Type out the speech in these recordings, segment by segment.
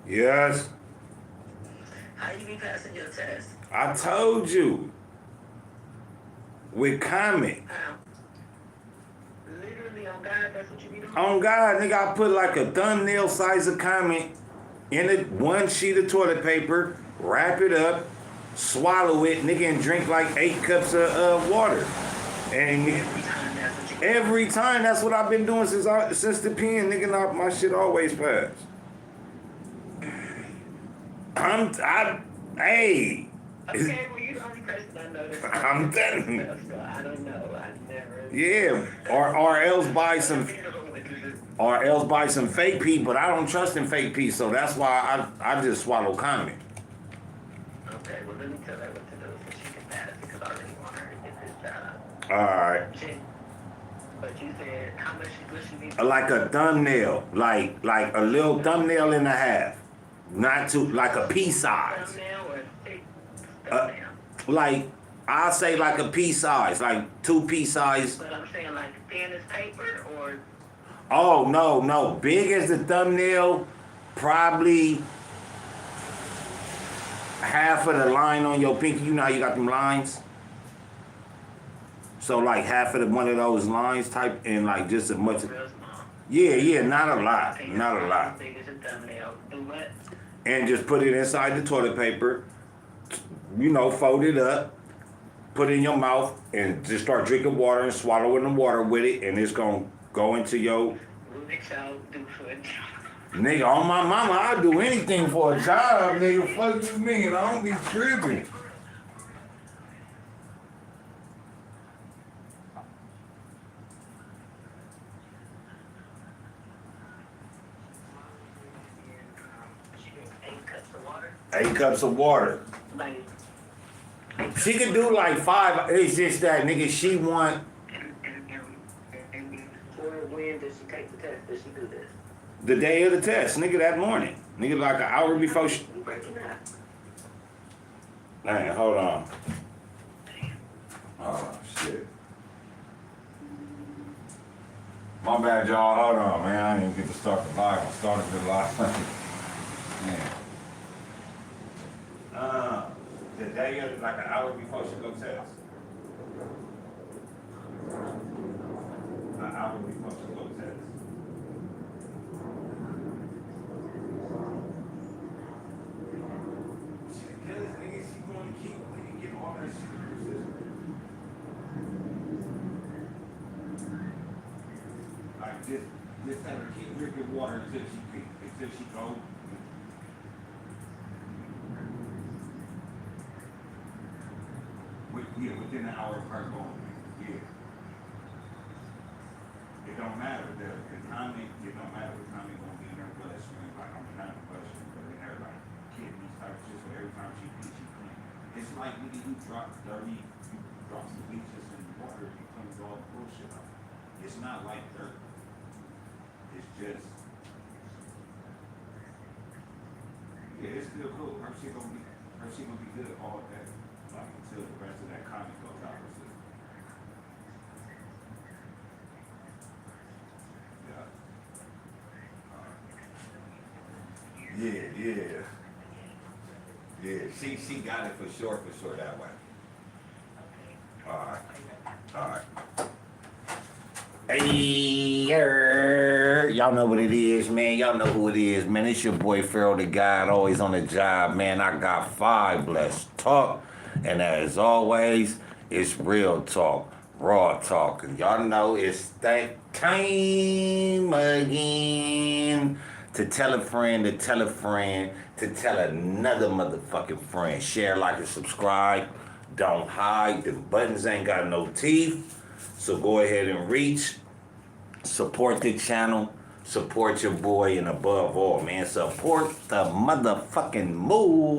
Yes. How you be passing your test? I told you. With comment. Literally on God, that's what you be doing? On God, nigga, I put like a thumbnail size of comment in one sheet of toilet paper, wrap it up, swallow it, nigga, and drink like 8 cups of water. And every time, that's what I've been doing since the pen, nigga. My shit always pass. Hey. Okay, well, you the only person I know that's I'm telling you. So I don't know. I never. Yeah, or else buy some fake pee, but I don't trust in fake pee, so that's why I just swallow comment. Okay, well, let me tell her what to do so she can pass it, because I already want her to get this job. Alright. But you said how much she need? Like a thumbnail, like a little thumbnail and a half, not too like a pea size. Thumbnail or thick thumbnail? Like I'll say like a pea size, like 2 pea size. But I'm saying like thin as paper or. Oh no, big as the thumbnail, probably half of the line on your pinky. You know how you got them lines? So like half of one of those lines type, and like just as much. Yeah, not a lot. And just put it inside the toilet paper, fold it up, put it in your mouth, and just start drinking water and swallowing the water with it, and it's gonna go into your. Nigga, on my mama, I'll do anything for a job, nigga. Fuck you mean? I don't be tripping. Eight cups of water. She could do like 5. It's just that, nigga, she want. When does she take the test? Does she do this? The day of the test, nigga, that morning. Nigga, like an hour before she. Man, hold on. Oh, shit. My bad, y'all. Hold on, man. I didn't even get to start the live. I started the live. Man. The day of, like an hour before she go test. An hour before she go test. Because nigga, she going to keep get all that shit in her system. Like just have her keep drinking water until she go. Within an hour of her going. Yeah. It don't matter. The timing, it don't matter what time it's going to be in her bloodstream. Like, I'm not in the bloodstream, but in her, like, kidneys type shit. So every time she pees, she clean. It's like, nigga, you drop dirty, you drop some bleaches in the water, you clean all the bullshit out. It's not like dirt. It's just, yeah, it's still cool. Her shit gonna be good all day. Like, until the rest of that comment goes out her system. Yeah. She got it for sure that way. Alright. Hey, y'all know what it is, man. Y'all know who it is, man. It's your boy Pharaoh the God, always on the job, man. I got 5 Let's Talk. And as always, it's real talk, raw talk. And y'all know it's that time again to tell a friend, to tell another motherfucking friend. Share, like, and subscribe. Don't hide. The buttons ain't got no teeth. So go ahead and reach. Support the channel. Support your boy. And above all, man, support the motherfucking movement.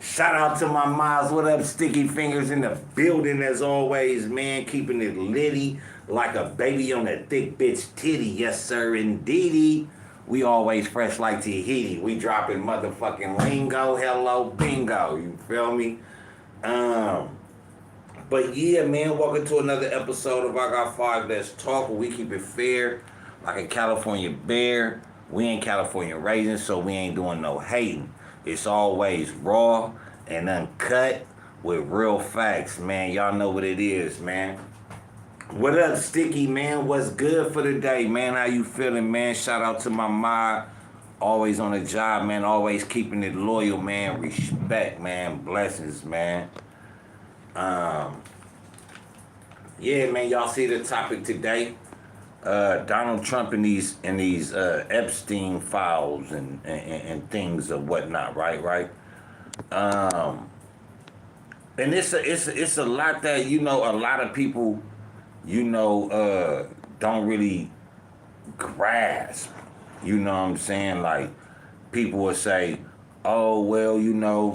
Shout out to my moms. What up, Sticky Fingers in the building as always, man. Keeping it litty like a baby on that thick bitch titty. Yes, sir, indeedy. We always fresh like Tahiti. We dropping motherfucking lingo, hello, bingo. You feel me? But yeah, man, welcome to another episode of I Got Five Let's Talk, where we keep it fair like a California bear. We ain't California raisins, so we ain't doing no hating. It's always raw and uncut with real facts, man. Y'all know what it is, man. What up, Sticky, man? What's good for the day, man? How you feeling, man? Shout out to my mod. Always on the job, man. Always keeping it loyal, man. Respect, man. Blessings, man. Yeah, man, y'all see the topic today. Donald Trump and these Epstein files and things or whatnot, right? And it's a lot that, you know, a lot of people, you know, don't really grasp. You know what I'm saying? Like, people will say, oh, well, you know,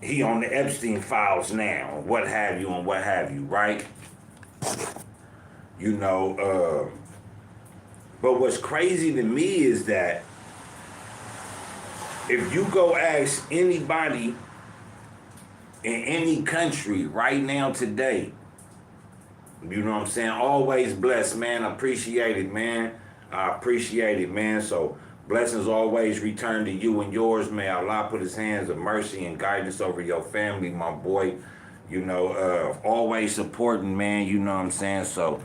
he on the Epstein files now, what have you, right? You know, but what's crazy to me is that if you go ask anybody in any country right now today, you know what I'm saying? Always blessed, man. Appreciate it, man. I appreciate it, man. So blessings always return to you and yours. May Allah put his hands of mercy and guidance over your family, my boy. You know, always supporting, man. You know what I'm saying? So,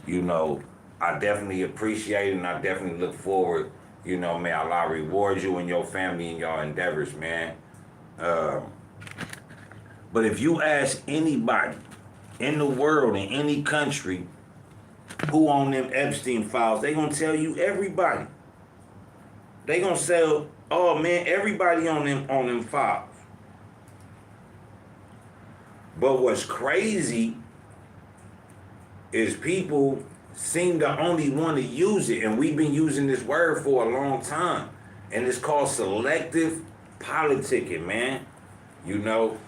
you know, I definitely appreciate it, and I definitely look forward. You know, may Allah reward you and your family and your endeavors, man. But if you ask anybody in the world, in any country, who on them Epstein files, they gonna tell you everybody. They gonna say, oh man, everybody on them files. But what's crazy is people seem to only want to use it, and we've been using this word for a long time, and it's called selective politicking, man. You know,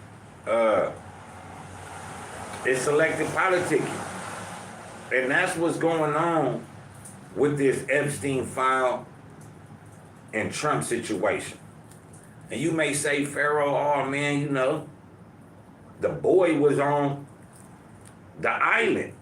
it's selective politicking. And that's what's going on with this Epstein file and Trump situation. And you may say, Pharaoh, oh man, you know, the boy was on the island.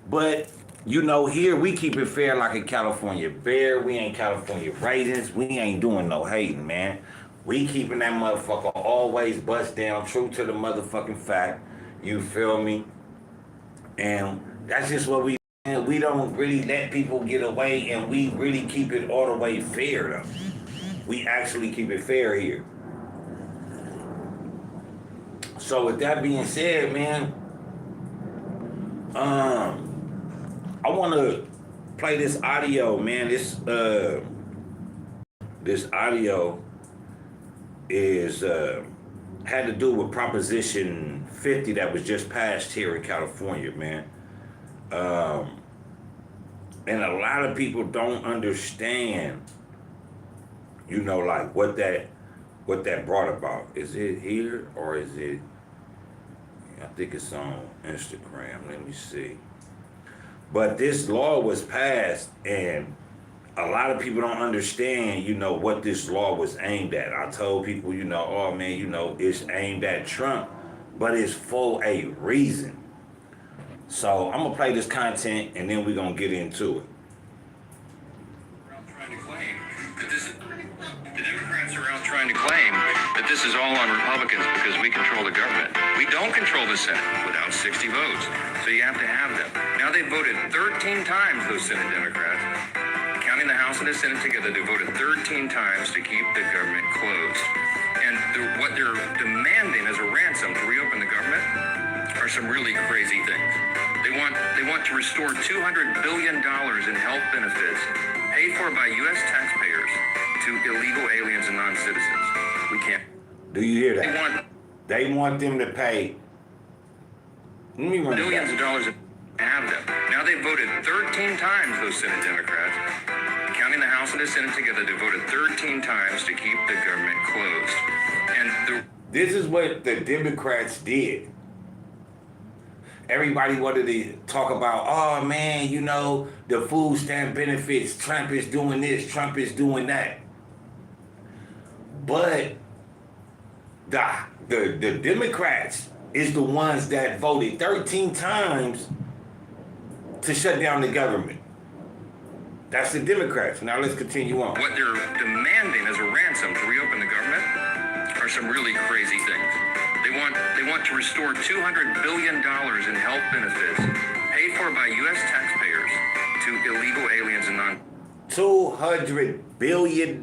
But, you know, here we keep it fair like a California bear. We ain't California raisins. We ain't doing no hating, man. We keeping that motherfucker always bust down, true to the motherfucking fact. You feel me? And that's just what we don't really let people get away, and we really keep it all the way fair, though. We actually keep it fair here. So with that being said, man, I want to play this audio, man. This audio is had to do with Proposition 50 that was just passed here in California, man. And a lot of people don't understand, you know, like what that brought about. Is it here or is it? I think it's on Instagram. Let me see. But this law was passed, and a lot of people don't understand, you know, what this law was aimed at. I told people, you know, oh man, you know, it's aimed at Trump, but it's for a reason. So I'm gonna play this content, and then we're gonna get into it. The Democrats are out trying to claim that this is all on Republicans because we control the government. We don't control the Senate without 60 votes, so you have to have them. Now they voted 13 times, those Senate Democrats. Counting the House and the Senate together, they voted 13 times to keep the government closed. And what they're demanding as a ransom to reopen the government are some really crazy things. They want to restore $200 billion in health benefits paid for by U.S. taxpayers to illegal aliens and non-citizens. We can't. Do you hear that? They want them to pay. Let me run billions of dollars to have them. Now they voted 13 times, those Senate Democrats. Counting the House House and the Senate together, they voted 13 times to keep the government closed. And this is what the Democrats did. Everybody wanted to talk about, oh man, you know, the food stamp benefits, Trump is doing this, Trump is doing that. But the Democrats is the ones that voted 13 times to shut down the government. That's the Democrats. Now let's continue on. what they're demanding as a ransom to reopen the government are some really crazy things. They want to restore $200 billion in health benefits paid for by U.S. taxpayers to illegal aliens and non. $200 billion.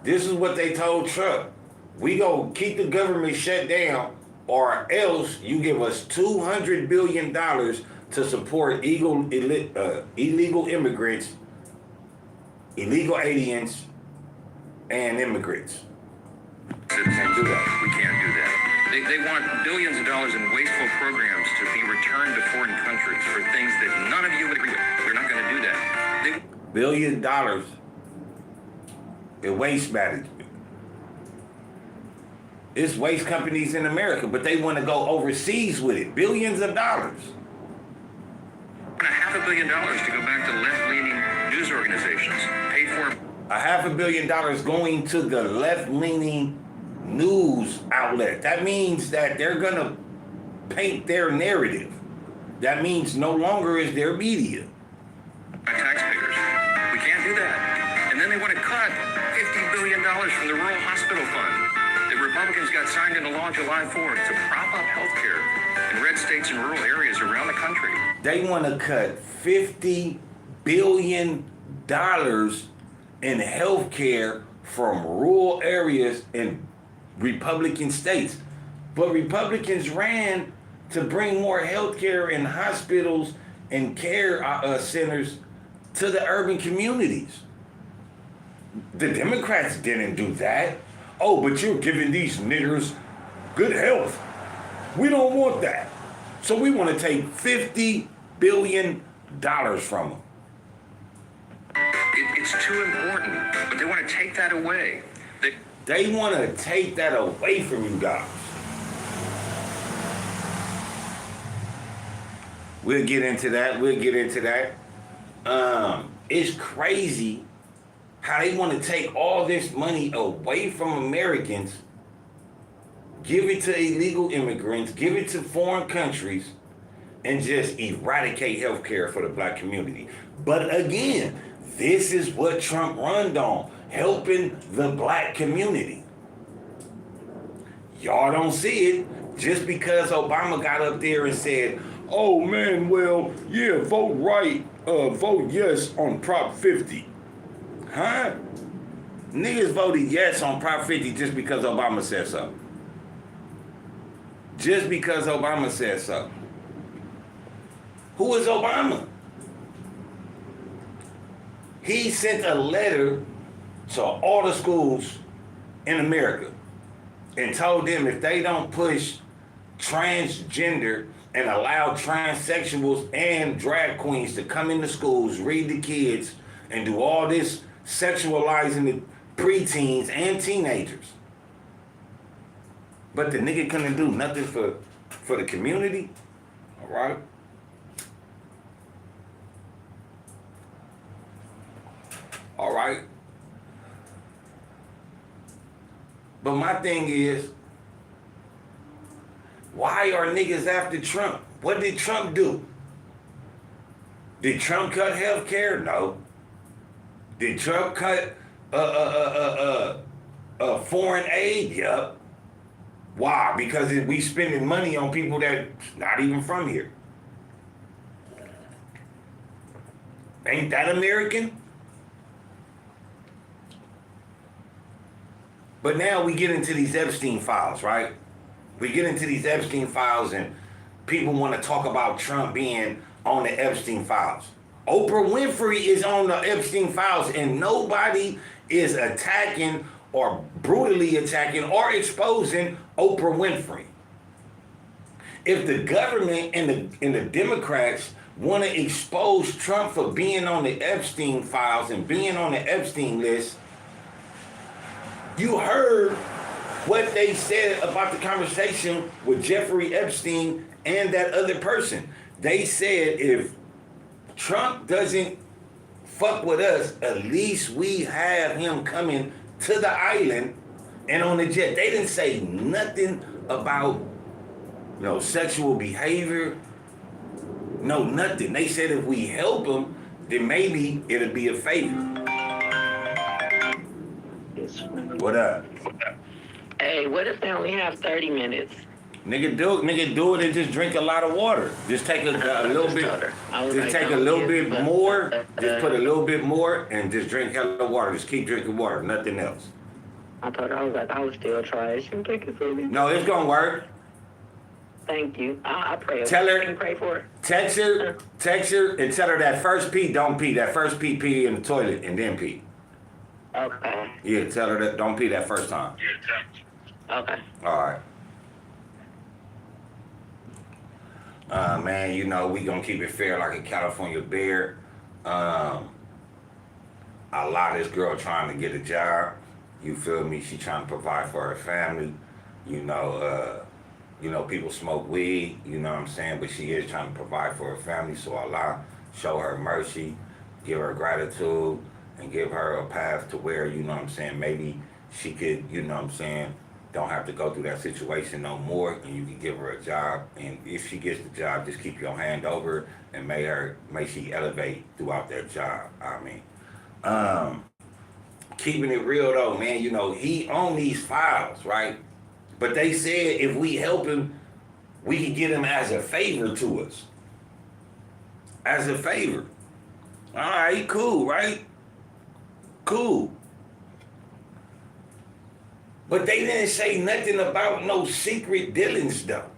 This is what they told Trump. We gonna keep the government shut down, or else you give us $200 billion to support illegal immigrants, illegal aliens, and immigrants. Can't do that. We can't do that. They want billions of dollars in wasteful programs to be returned to foreign countries for things that none of you would agree with. We're not going to do that. $1 billion in waste management. It's waste companies in America, but they want to go overseas with it. Billions of dollars. $500 million to go back to left-leaning news organizations paid for. $500 million going to the left-leaning news outlet. That means that they're going to paint their narrative. That means no longer is there media. By taxpayers. We can't do that. And then they want to cut $50 billion from the Rural Hospital Fund. The Republicans got signed into law July 4th to prop up health care in red states and rural areas around the country. They want to cut $50 billion in health care from rural areas in Republican states. But Republicans ran to bring more health care in hospitals and care centers to the urban communities. The Democrats didn't do that. Oh, but you're giving these niggers good health. We don't want that. So we want to take $50 billion from them. It's too important, but they want to take that away. They want to take that away from you guys. We'll get into that. It's crazy how they want to take all this money away from Americans, give it to illegal immigrants, give it to foreign countries, and just eradicate healthcare for the black community. But again, this is what Trump runned on, helping the black community. Y'all don't see it just because Obama got up there and said, oh man, well, yeah, vote right, vote yes on Prop 50. Huh? Niggas voted yes on Prop 50 just because Obama said so. Just because Obama said so. Who is Obama? He sent a letter to all the schools in America and told them if they don't push transgender and allow transsexuals and drag queens to come into schools, read the kids, and do all this sexualizing the preteens and teenagers. But the nigga couldn't do nothing for the community, all right? All right? But my thing is, why are niggas after Trump? What did Trump do? Did Trump cut health care? No. Did Trump cut foreign aid? Yup. Why? Because we spending money on people that's not even from here. Ain't that American? But now we get into these Epstein files, right? We get into these Epstein files and people want to talk about Trump being on the Epstein files. Oprah Winfrey is on the Epstein files and nobody is attacking or brutally attacking or exposing Oprah Winfrey. If the government and the Democrats want to expose Trump for being on the Epstein files and being on the Epstein list. You heard what they said about the conversation with Jeffrey Epstein and that other person. They said if Trump doesn't fuck with us, at least we have him coming to the island and on the jet. They didn't say nothing about, sexual behavior. No, nothing. They said if we help him, then maybe it'll be a favor. What up? Hey, what if they only have 30 minutes? Nigga, do it and just drink a lot of water. Just take a little bit. Just take a little bit more. Just put a little bit more and just drink hella water. Just keep drinking water. Nothing else. I thought I was still trash. You take it for me. No, it's gonna work. Thank you. I pray. Tell her. You can pray for her. Text her, and tell her that first pee, don't pee. That first pee in the toilet and then pee. Okay. Yeah, tell her that don't pee that first time. Okay. All right. Man, we gonna keep it fair like a California bear. I lie this girl trying to get a job. You feel me? She trying to provide for her family. People smoke weed, you know what I'm saying? But she is trying to provide for her family. So Allah, show her mercy, give her gratitude, and give her a path to where, maybe she could, don't have to go through that situation no more, and you can give her a job. And if she gets the job, just keep your hand over her and may she elevate throughout that job. Keeping it real though, man, he on these files, right? But they said if we help him, we can get him as a favor to us. As a favor. All right, cool, right? Cool. But they didn't say nothing about no secret dealings, though.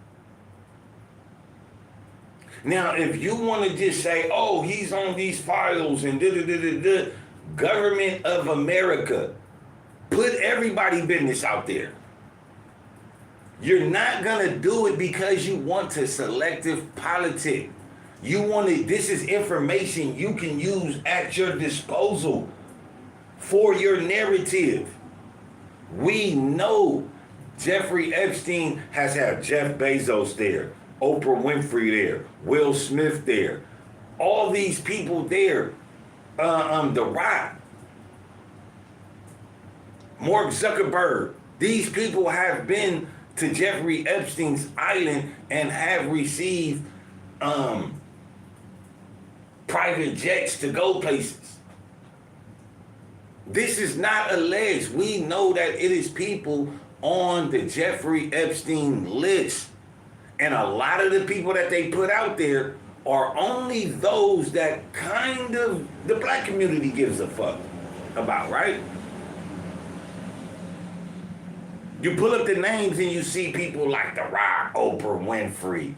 Now, if you want to just say, oh, he's on these files and da-da-da-da-da, government of America, put everybody business out there. You're not going to do it because you want to selective politic. This is information you can use at your disposal for your narrative. We know Jeffrey Epstein has had Jeff Bezos there, Oprah Winfrey there, Will Smith there, all these people there, The Rock, Mark Zuckerberg. These people have been to Jeffrey Epstein's island and have received private jets to go places. This is not alleged. We know that it is people on the Jeffrey Epstein list. And a lot of the people that they put out there are only those that kind of the black community gives a fuck about, right? You pull up the names and you see people like The Rock, Oprah Winfrey,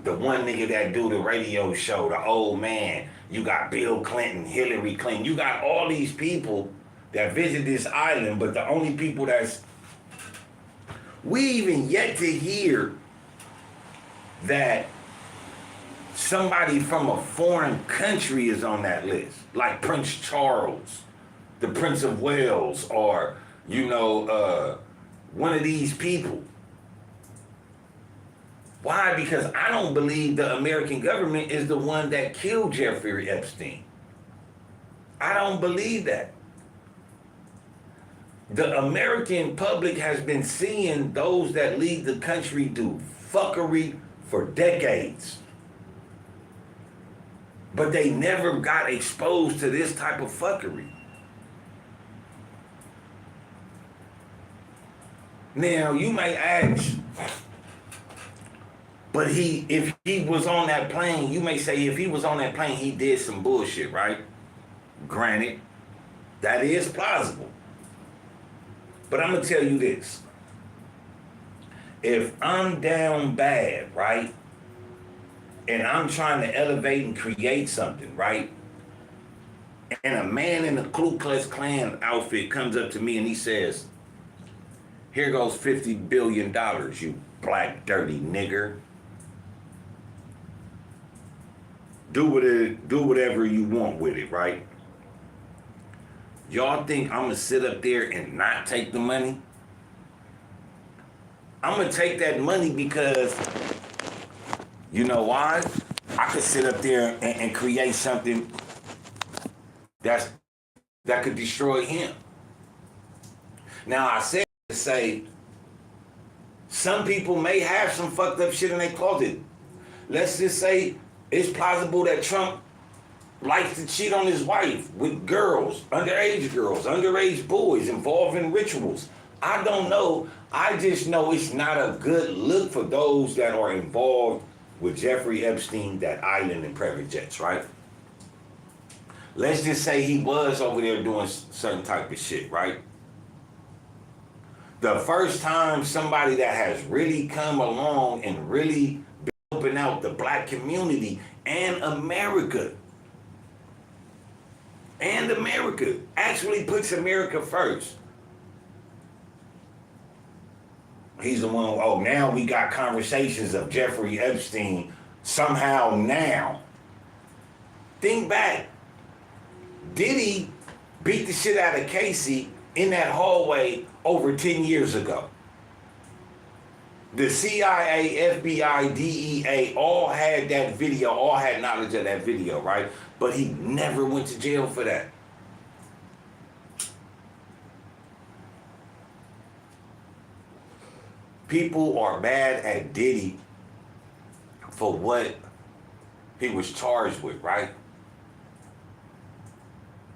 the one nigga that do the radio show, the old man. You got Bill Clinton, Hillary Clinton. You got all these people that visit this island, but the only people we even yet to hear that somebody from a foreign country is on that list, like Prince Charles, the Prince of Wales, or, one of these people. Why? Because I don't believe the American government is the one that killed Jeffrey Epstein. I don't believe that. The American public has been seeing those that lead the country do fuckery for decades. But they never got exposed to this type of fuckery. Now, you may ask, but if he was on that plane, you may say if he was on that plane, he did some bullshit, right? Granted, that is plausible. But I'm going to tell you this. If I'm down bad, right, and I'm trying to elevate and create something, right, and a man in a Ku Klux Klan outfit comes up to me and he says, here goes $50 billion, you black dirty nigger. do whatever you want with it, right? Y'all think I'm gonna sit up there and not take the money? I'm gonna take that money because, you know why? I could sit up there and create something that could destroy him. Now I said to say, some people may have some fucked up shit in their closet. Let's just say it's plausible that Trump likes to cheat on his wife with girls, underage boys involved in rituals. I don't know. I just know it's not a good look for those that are involved with Jeffrey Epstein, that island and private jets, right? Let's just say he was over there doing certain type of shit, right? The first time somebody that has really come along and really been helping out the black community and America actually puts America first. He's the one, oh, now we got conversations of Jeffrey Epstein somehow now. Think back. Diddy beat the shit out of Casey in that hallway over 10 years ago. The CIA, FBI, DEA all had that video, all had knowledge of that video, right? But he never went to jail for that. People are mad at Diddy for what he was charged with, right?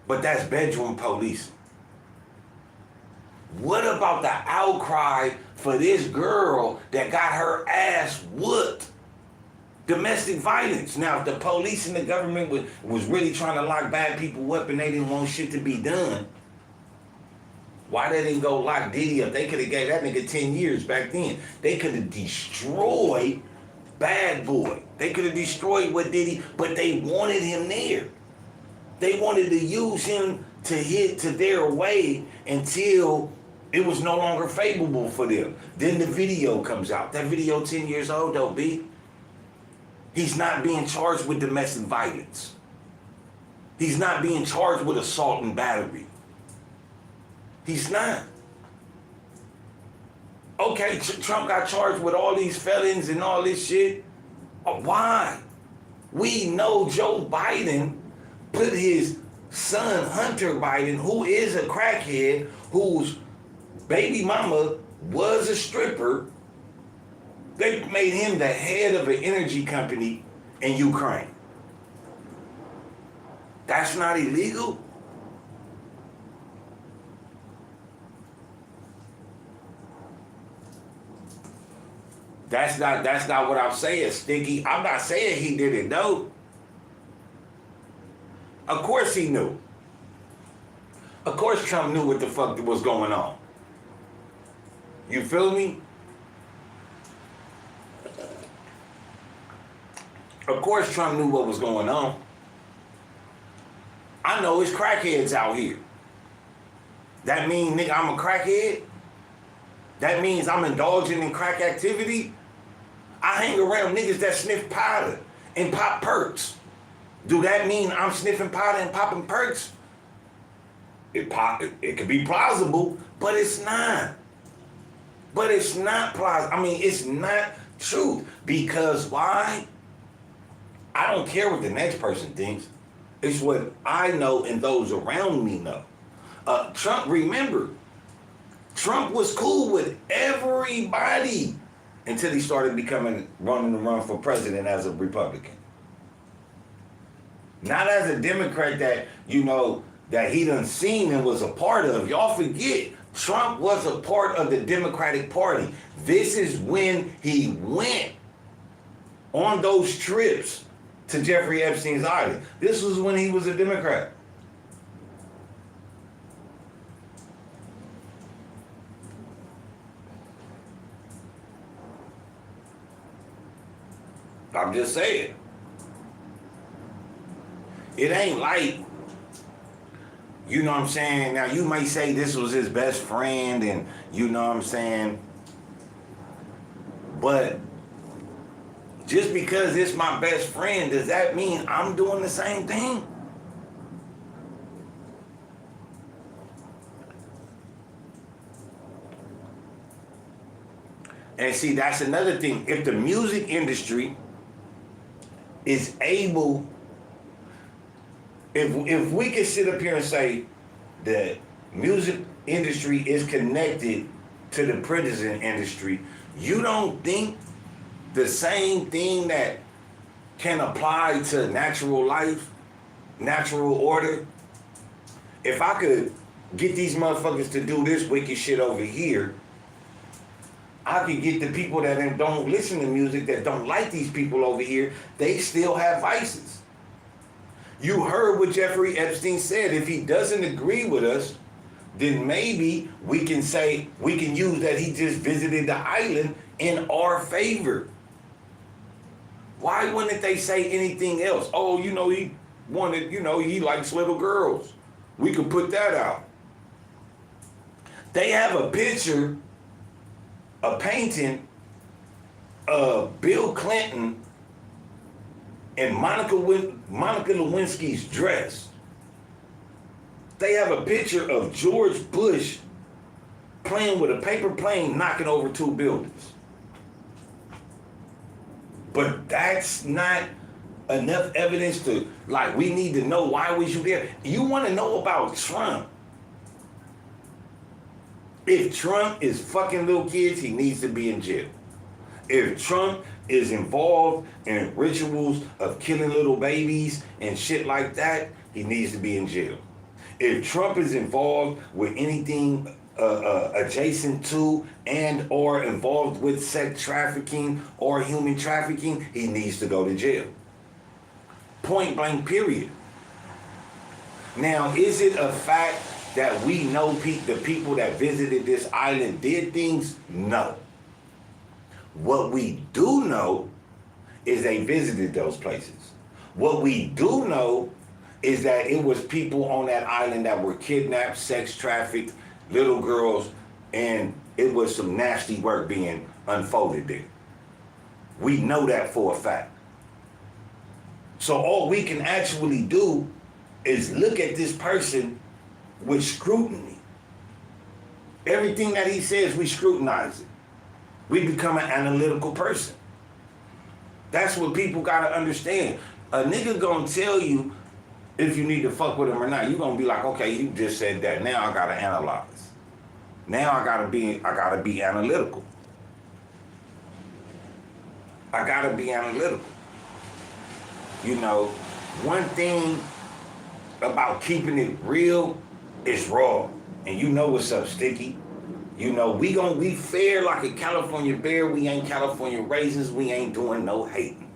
But that's bedroom policing. What about the outcry for this girl that got her ass whooped? Domestic violence. Now, if the police and the government was really trying to lock bad people up and they didn't want shit to be done, why they didn't go lock Diddy up? They could have gave that nigga 10 years back then. They could have destroyed Bad Boy. They could have destroyed what Diddy, but they wanted him there. They wanted to use him to hit to their way until it was no longer favorable for them. Then the video comes out. That video 10 years old though, B. He's not being charged with domestic violence. He's not being charged with assault and battery. He's not. Okay, Trump got charged with all these felons and all this shit. Why? We know Joe Biden put his son, Hunter Biden, who is a crackhead, whose baby mama was a stripper, they made him the head of an energy company in Ukraine. That's not illegal? That's not what I'm saying, Sticky. I'm not saying he didn't know. Of course he knew. Of course Trump knew what the fuck was going on. You feel me? Of course Trump knew what was going on. I know it's crackheads out here. That means, nigga, I'm a crackhead? That means I'm indulging in crack activity? I hang around niggas that sniff powder and pop perks. Do that mean I'm sniffing powder and popping perks? It could be plausible, but it's not. But it's not plausible. I mean, it's not true. Because why? I don't care what the next person thinks. It's what I know and those around me know. Trump, remember, Trump was cool with everybody until he started running to run for president as a Republican. Not as a Democrat that, you know, that he done seen and was a part of. Y'all forget, Trump was a part of the Democratic Party. This is when he went on those trips to Jeffrey Epstein's island. This was when he was a Democrat. I'm just saying. It ain't like, you know what I'm saying? Now, you might say this was his best friend and, you know what I'm saying? But Just because it's my best friend, does that mean I'm doing the same thing? And see, that's another thing. If the music industry is able, if we can sit up here and say the music industry is connected to the prison industry, you don't think the same thing that can apply to natural life, natural order? If I could get these motherfuckers to do this wicked shit over here, I could get the people that don't listen to music, that don't like these people over here, they still have vices. You heard what Jeffrey Epstein said. If he doesn't agree with us, then maybe we can say, we can use that he just visited the island in our favor. Why wouldn't they say anything else? Oh, he wanted, he likes little girls. We could put that out. They have a picture, a painting of Bill Clinton in Monica Lewinsky's dress. They have a picture of George Bush playing with a paper plane knocking over 2 buildings. But that's not enough evidence to, we need to know, why was you there? You want to know about Trump. If Trump is fucking little kids, he needs to be in jail. If Trump is involved in rituals of killing little babies and shit like that, he needs to be in jail. If Trump is involved with anything adjacent to and or involved with sex trafficking or human trafficking, he needs to go to jail. Point blank, period. Now, is it a fact that we know the people that visited this island did things? No. What we do know is they visited those places. What we do know is that it was people on that island that were kidnapped, sex trafficked, little girls, and it was some nasty work being unfolded there. We know that for a fact. So all we can actually do is look at this person with scrutiny. Everything that he says, we scrutinize it. We become an analytical person. That's what people gotta understand. A nigga gonna tell you if you need to fuck with him or not. You gonna be like, okay, you just said that. Now I gotta analyze. Now I gotta be analytical. I gotta be analytical. One thing about keeping it real is raw. And you know what's up, Sticky. We fair like a California bear. We ain't California raisins. We ain't doing no hating.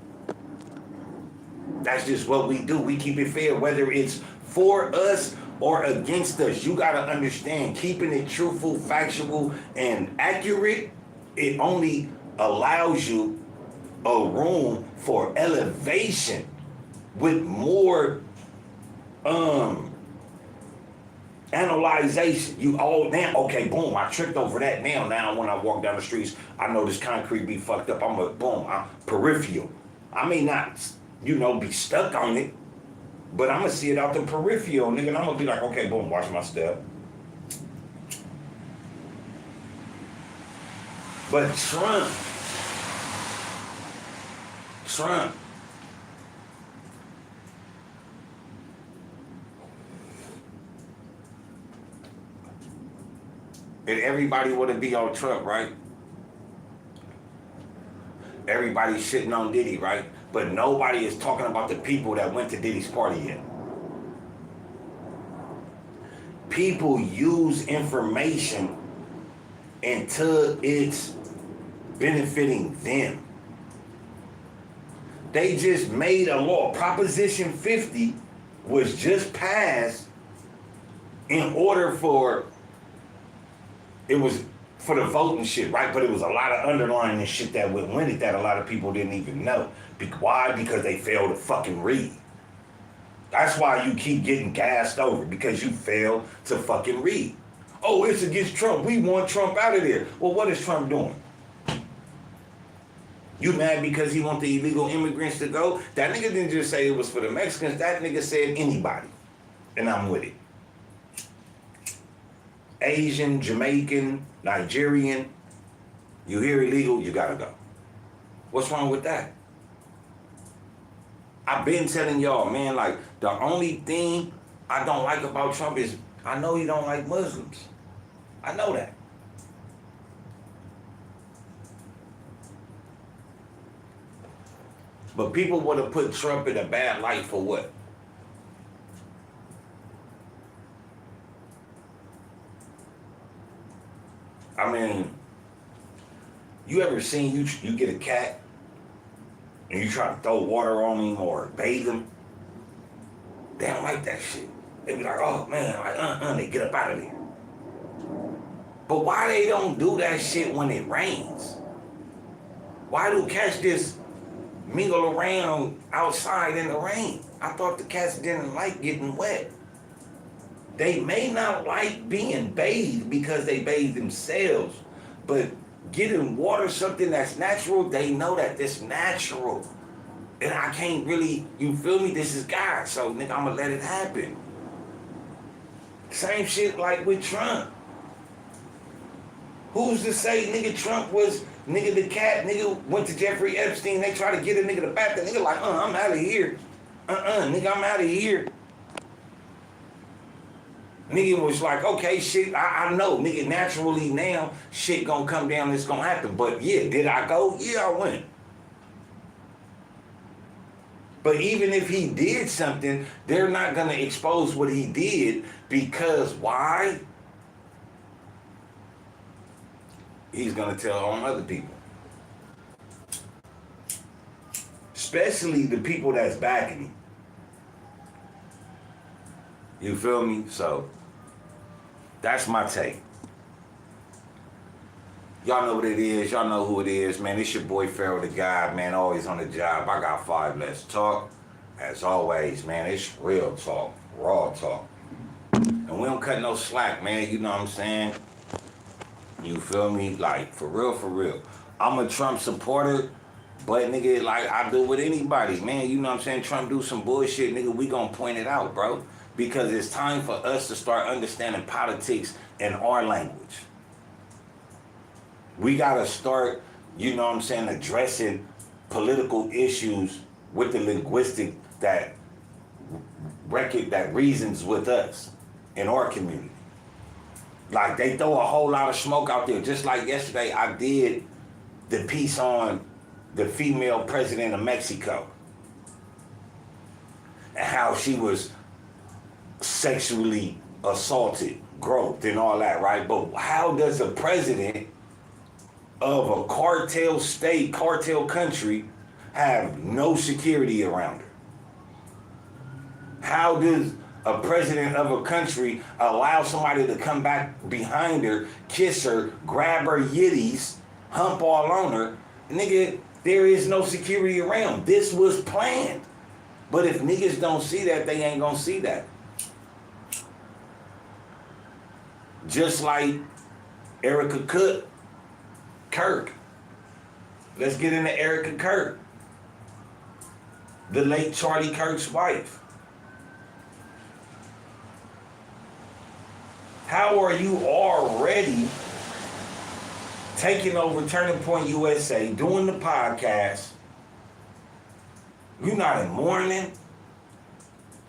That's just what we do. We keep it fair, whether it's for us or against us. You gotta understand, keeping it truthful, factual, and accurate, it only allows you a room for elevation with more analyzation. Okay, boom, I tripped over that. Now when I walk down the streets, I know this concrete be fucked up. I'm peripheral. I may not, be stuck on it, but I'm gonna see it out the peripheral, nigga, and I'm gonna be like, okay, boom, watch my step. But Trump, and everybody want to be on Trump, right? Everybody's shitting on Diddy, right? But nobody is talking about the people that went to Diddy's party yet. People use information until it's benefiting them. They just made a law. Proposition 50 was just passed in order for, it was for the voting shit, right? But it was a lot of underlying shit that went with it that a lot of people didn't even know. Why? Because they failed to fucking read. That's why you keep getting gassed over, because you fail to fucking read. Oh, it's against Trump. We want Trump out of there. Well, what is Trump doing? You mad because he want the illegal immigrants to go? That nigga didn't just say it was for the Mexicans. That nigga said anybody. And I'm with it. Asian, Jamaican, Nigerian. You hear illegal, you gotta go. What's wrong with that? I've been telling y'all, man, like, the only thing I don't like about Trump is I know he don't like Muslims. I know that. But people would have put Trump in a bad light for what? I mean, you ever seen you get a cat and you try to throw water on him or bathe him? They don't like that shit. They be like, oh man, like they get up out of there. But why they don't do that shit when it rains? Why do cats just mingle around outside in the rain? I thought the cats didn't like getting wet. They may not like being bathed because they bathe themselves, but getting water, something that's natural, they know that it's natural. And I can't really, you feel me? This is God, so nigga, I'ma let it happen. Same shit like with Trump. Who's to say nigga Trump was, nigga the cat, nigga went to Jeffrey Epstein, they try to get a nigga to back, the nigga like, I'm out of here. Nigga, I'm out of here. Nigga was like, okay, shit, I know, nigga, naturally now, shit gonna come down, it's gonna happen. But yeah, did I go? Yeah, I went. But even if he did something, they're not gonna expose what he did because why? He's gonna tell on other people. Especially the people that's backing him. You feel me? So, that's my take. Y'all know what it is. Y'all know who it is, man. It's your boy Pharaoh the God, man. Always on the job. I got 5 Let's Talk. As always, man, it's real talk, raw talk. And we don't cut no slack, man. You know what I'm saying? You feel me? Like, for real, for real. I'm a Trump supporter, but nigga, like, I do with anybody, man. You know what I'm saying? Trump do some bullshit, nigga, we gonna point it out, bro. Because it's time for us to start understanding politics in our language. We gotta start, you know what I'm saying, addressing political issues with the linguistic that reasons with us in our community. Like, they throw a whole lot of smoke out there. Just like yesterday, I did the piece on the female president of Mexico and how she was sexually assaulted, groped, and all that, right? But how does a president of a cartel state, cartel country, have no security around her? How does a president of a country allow somebody to come back behind her, kiss her, grab her yitties, hump all on her? Nigga, there is no security around. This was planned. But if niggas don't see that, they ain't gonna see that. Just like Erica Kirk. Let's get into Erica Kirk. The late Charlie Kirk's wife. How are you already taking over Turning Point USA, doing the podcast? You not in mourning.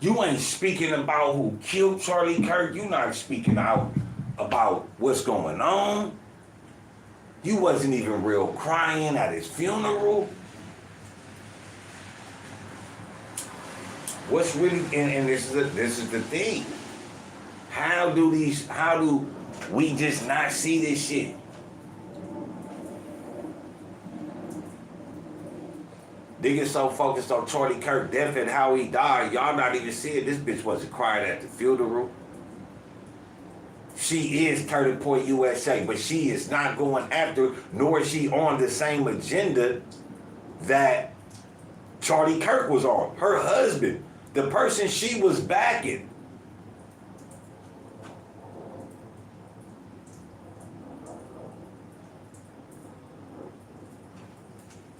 You ain't speaking about who killed Charlie Kirk. You not speaking out about what's going on. You wasn't even real crying at his funeral. What's really, and this is the thing. How do we just not see this shit? They get so focused on Charlie Kirk death and how he died, y'all not even seeing this bitch wasn't crying at the funeral. She is Turning Point USA, but she is not going after, nor is she on the same agenda that Charlie Kirk was on. Her husband, the person she was backing.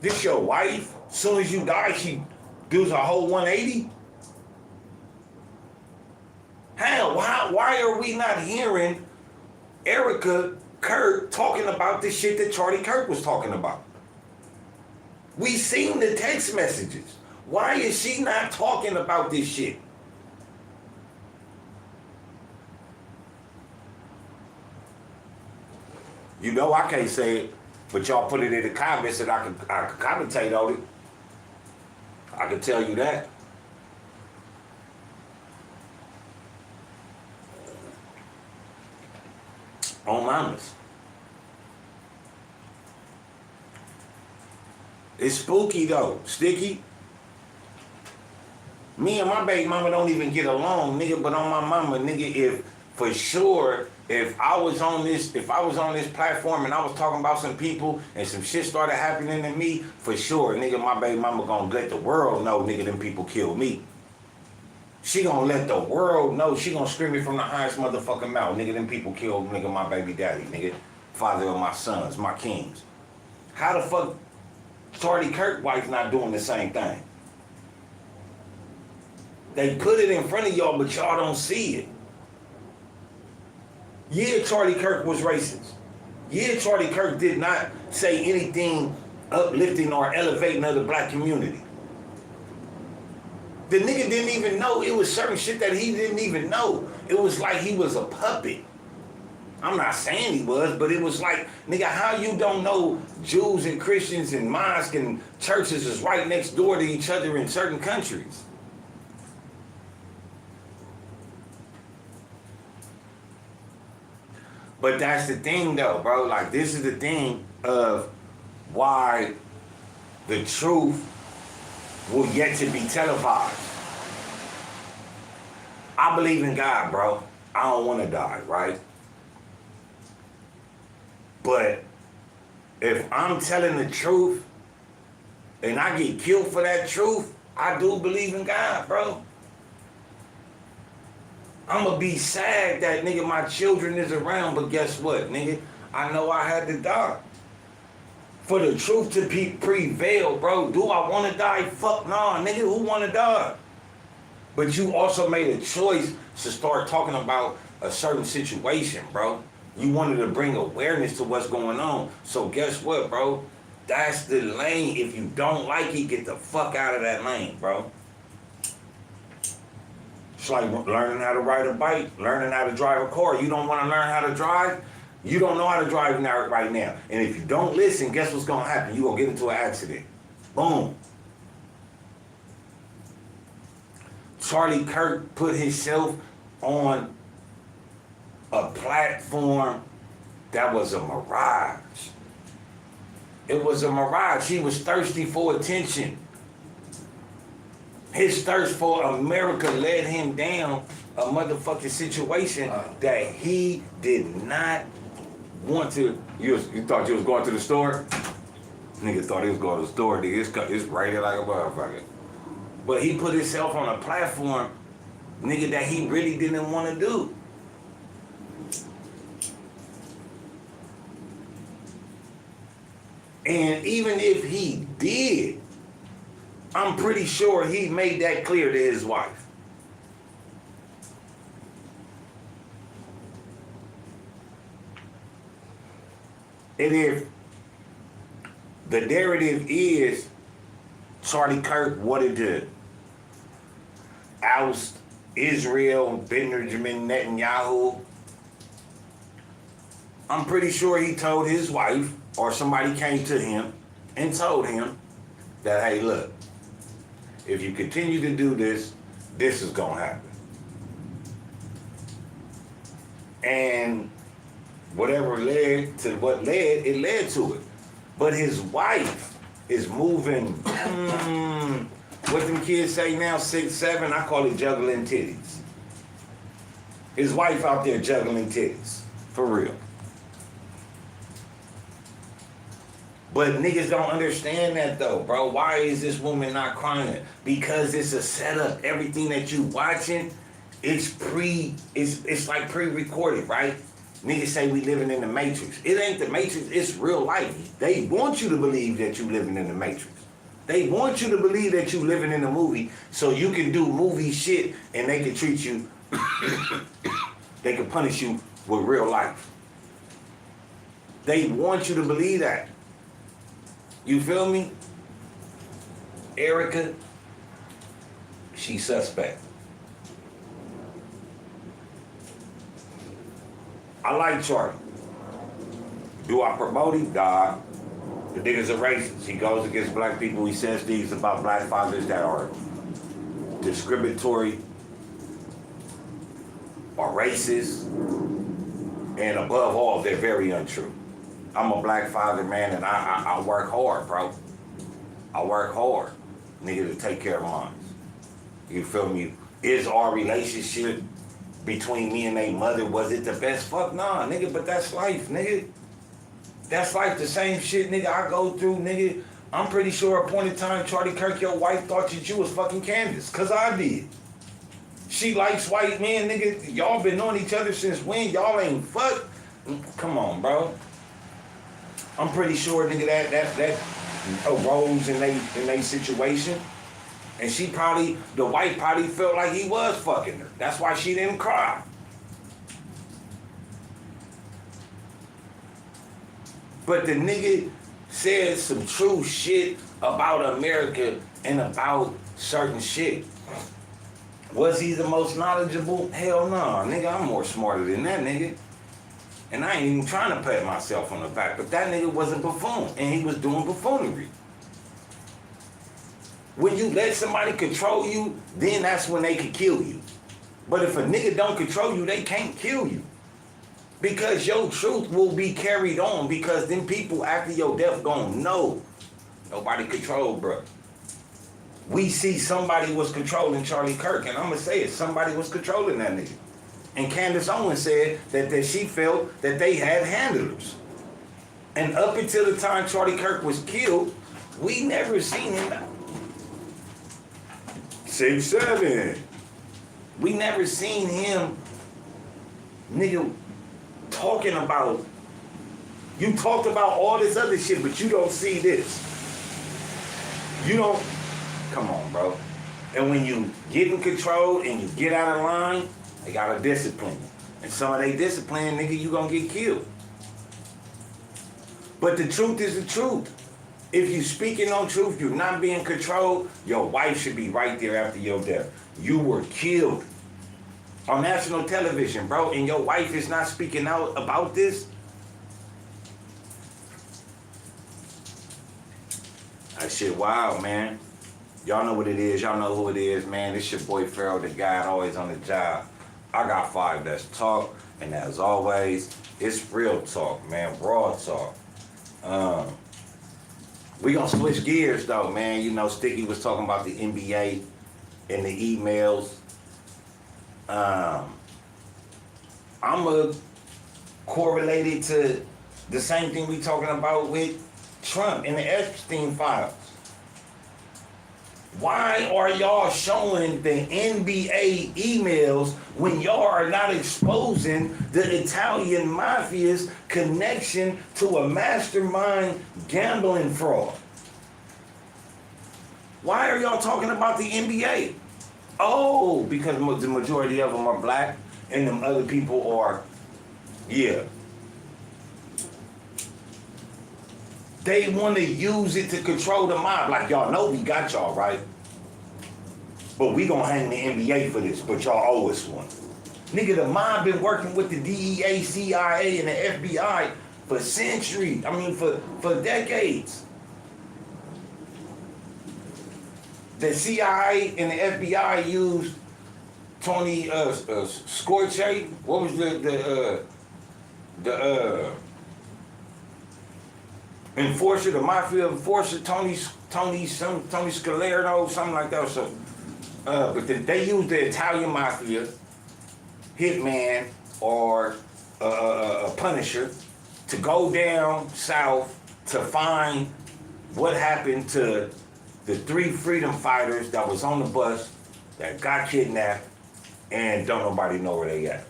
This your wife? Soon as you die, she does a whole 180? Hell, why are we not hearing Erica Kirk talking about the shit that Charlie Kirk was talking about? We seen the text messages. Why is she not talking about this shit? You know I can't say it, but y'all put it in the comments and I can commentate on it. I can tell you that. On mamas. It's spooky though, Sticky. Me and my baby mama don't even get along, nigga, but on my mama, nigga, if I was on this platform and I was talking about some people and some shit started happening to me, for sure, nigga, my baby mama gonna let the world know, nigga, them people killed me. She gonna let the world know, she gonna scream it from the highest motherfucking mouth, nigga, them people killed, nigga, my baby daddy, nigga, father of my sons, my kings. How the fuck Charlie Kirk wife not doing the same thing? They put it in front of y'all, but y'all don't see it. Yeah, Charlie Kirk was racist. Yeah, Charlie Kirk did not say anything uplifting or elevating of the black community. The nigga didn't even know. It was certain shit that he didn't even know. It was like he was a puppet. I'm not saying he was, but it was like, nigga, how you don't know Jews and Christians and mosques and churches is right next door to each other in certain countries? But that's the thing though, bro. Like, this is the thing of why the truth will yet to be televised. I believe in God, bro. I don't want to die, right? But if I'm telling the truth and I get killed for that truth, I do believe in God, bro. I'ma be sad that, nigga, my children is around, but guess what, nigga? I know I had to die. For the truth to prevail, bro. Do I want to die? Fuck nah, nigga. Who want to die? But you also made a choice to start talking about a certain situation, bro. You wanted to bring awareness to what's going on. So guess what, bro? That's the lane. If you don't like it, get the fuck out of that lane, bro. It's like learning how to ride a bike, learning how to drive a car. You don't want to learn how to drive? You don't know how to drive now, right now. And if you don't listen, guess what's going to happen? You're going to get into an accident. Boom. Charlie Kirk put himself on a platform that was a mirage. It was a mirage. He was thirsty for attention. His thirst for America led him down a motherfucking situation that he did not want to. You thought you was going to the store? Nigga thought he was going to the store. Nigga, it's right here like a motherfucker. But he put himself on a platform, nigga, that he really didn't want to do. And even if he did, I'm pretty sure he made that clear to his wife. And if the narrative is Charlie Kirk wanted to oust Israel, Benjamin Netanyahu, I'm pretty sure he told his wife, or somebody came to him and told him that, hey, look, if you continue to do this, this is gonna happen. And whatever led to what led, it led to it. But his wife is moving, what them kids say now, 6, 7, I call it juggling titties. His wife out there juggling titties, for real. But niggas don't understand that though, bro. Why is this woman not crying? Because it's a setup. Everything that you watching, it's like pre-recorded, right? Niggas say we living in the Matrix. It ain't the Matrix, it's real life. They want you to believe that you living in the Matrix. They want you to believe that you living in a movie so you can do movie shit and they can treat you, they can punish you with real life. They want you to believe that. You feel me? Erica, she's suspect. I like Charlie. Do I promote him? Nah. The nigga's a racist. He goes against black people. He says things about black fathers that are discriminatory or racist. And above all, they're very untrue. I'm a black father, man, and I work hard, bro. I work hard, nigga, to take care of mine. You feel me? Is our relationship between me and they mother, was it the best? Fuck nah, nigga, but that's life, nigga. That's life, the same shit, nigga, I go through, nigga. I'm pretty sure at a point in time, Charlie Kirk, your wife thought that you was fucking Candace, cause I did. She likes white men, nigga. Y'all been knowing each other since when? Y'all ain't fuck. Come on, bro. I'm pretty sure, nigga, that arose in they situation. And she probably, the wife probably felt like he was fucking her. That's why she didn't cry. But the nigga said some true shit about America and about certain shit. Was he the most knowledgeable? Hell no, nigga, I'm more smarter than that, nigga. And I ain't even trying to pat myself on the back, but that nigga was a buffoon, and he was doing buffoonery. When you let somebody control you, then that's when they can kill you. But if a nigga don't control you, they can't kill you. Because your truth will be carried on, because then people after your death gonna know. Nobody controlled, bro. We see somebody was controlling Charlie Kirk, and I'm gonna say it, somebody was controlling that nigga. And Candace Owens said that she felt that they had handlers. And up until the time Charlie Kirk was killed, we never seen him. 6'7". We never seen him, nigga, talking about, you talked about all this other shit, but you don't see this. You don't, come on, bro. And when you get in control and you get out of line, they gotta discipline you. And some of they discipline, nigga, you gonna get killed. But the truth is the truth. If you speaking on truth, you're not being controlled, your wife should be right there after your death. You were killed on national television, bro, and your wife is not speaking out about this. That shit wild, man. Y'all know what it is. Y'all know who it is, man. It's your boy Pharaoh, the guy always on the job. I got 5 that's talk, and as always, it's real talk, man. Raw talk. We gonna switch gears though, man. You know, Sticky was talking about the NBA and the emails. I'm correlated to the same thing we talking about with Trump and the Epstein files. Why are y'all showing the NBA emails when y'all are not exposing the Italian mafia's connection to a mastermind gambling fraud? Why are y'all talking about the NBA? Oh, because the majority of them are black and them other people are, yeah. They want to use it to control the mob. Like, y'all know we got y'all, right? But we gonna hang the NBA for this, but y'all owe us one. Nigga, the mob been working with the DEA, CIA, and the FBI for centuries. I mean, for decades. The CIA and the FBI used Tony Scorche. What was the enforcer, the mafia enforcer, Tony Scalerno, something like that. So, but they used the Italian mafia hitman or a punisher to go down south to find what happened to the 3 freedom fighters that was on the bus that got kidnapped, and don't nobody know where they at.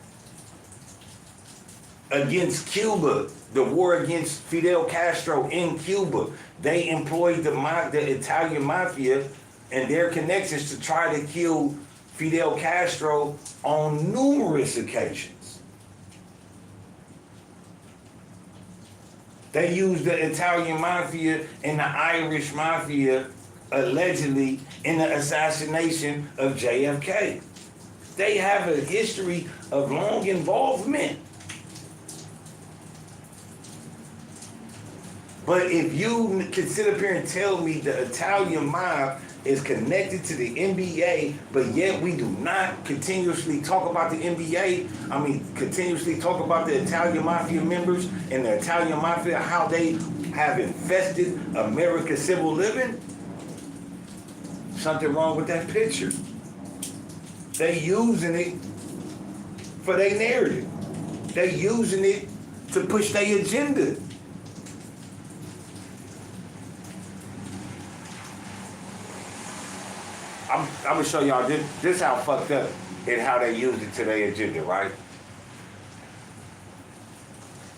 against Cuba, the war against Fidel Castro in Cuba. They employed the Italian mafia and their connections to try to kill Fidel Castro on numerous occasions. They used the Italian mafia and the Irish mafia allegedly in the assassination of JFK. They have a history of long involvement. But if you can sit up here and tell me the Italian mob is connected to the NBA, but yet we do not continuously talk about the NBA, continuously talk about the Italian mafia members and the Italian mafia, how they have infested America's civil living, something wrong with that picture. They using it for their narrative. They using it to push their agenda. I'm gonna show y'all this how fucked up and how they used it to their agenda, right?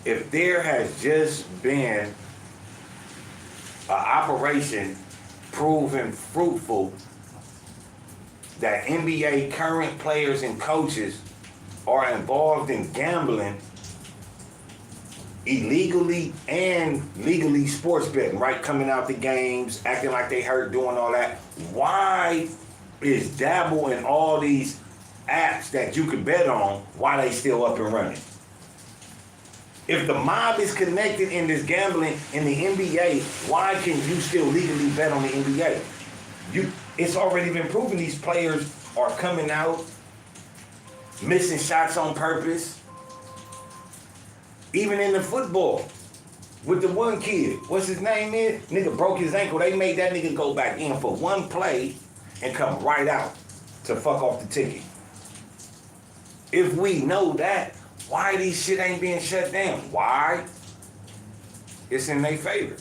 If there has just been an operation proven fruitful that NBA current players and coaches are involved in gambling illegally and legally, sports betting, right? Coming out the games, acting like they hurt, doing all that. Why is Dabble and all these apps that you can bet on, why they still up and running? If the mob is connected in this gambling in the NBA, why can you still legally bet on the NBA? It's already been proven these players are coming out, missing shots on purpose. Even in the football, with the one kid, what's his name is? Nigga broke his ankle. They made that nigga go back in for one play and come right out to fuck off the ticket. If we know that, why these shit ain't being shut down? Why? It's in their favor.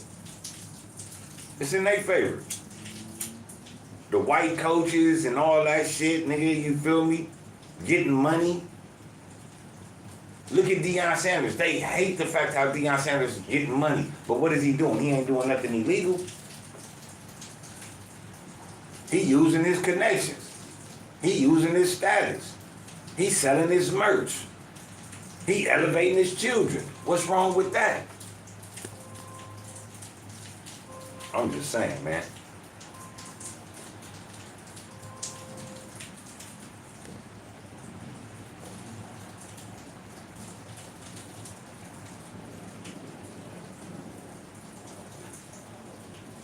It's in their favor. The white coaches and all that shit, nigga, you feel me? Getting money. Look at Deion Sanders. They hate the fact how Deion Sanders is getting money. But what is he doing? He ain't doing nothing illegal. He using his connections. He using his status. He selling his merch. He elevating his children. What's wrong with that? I'm just saying, man.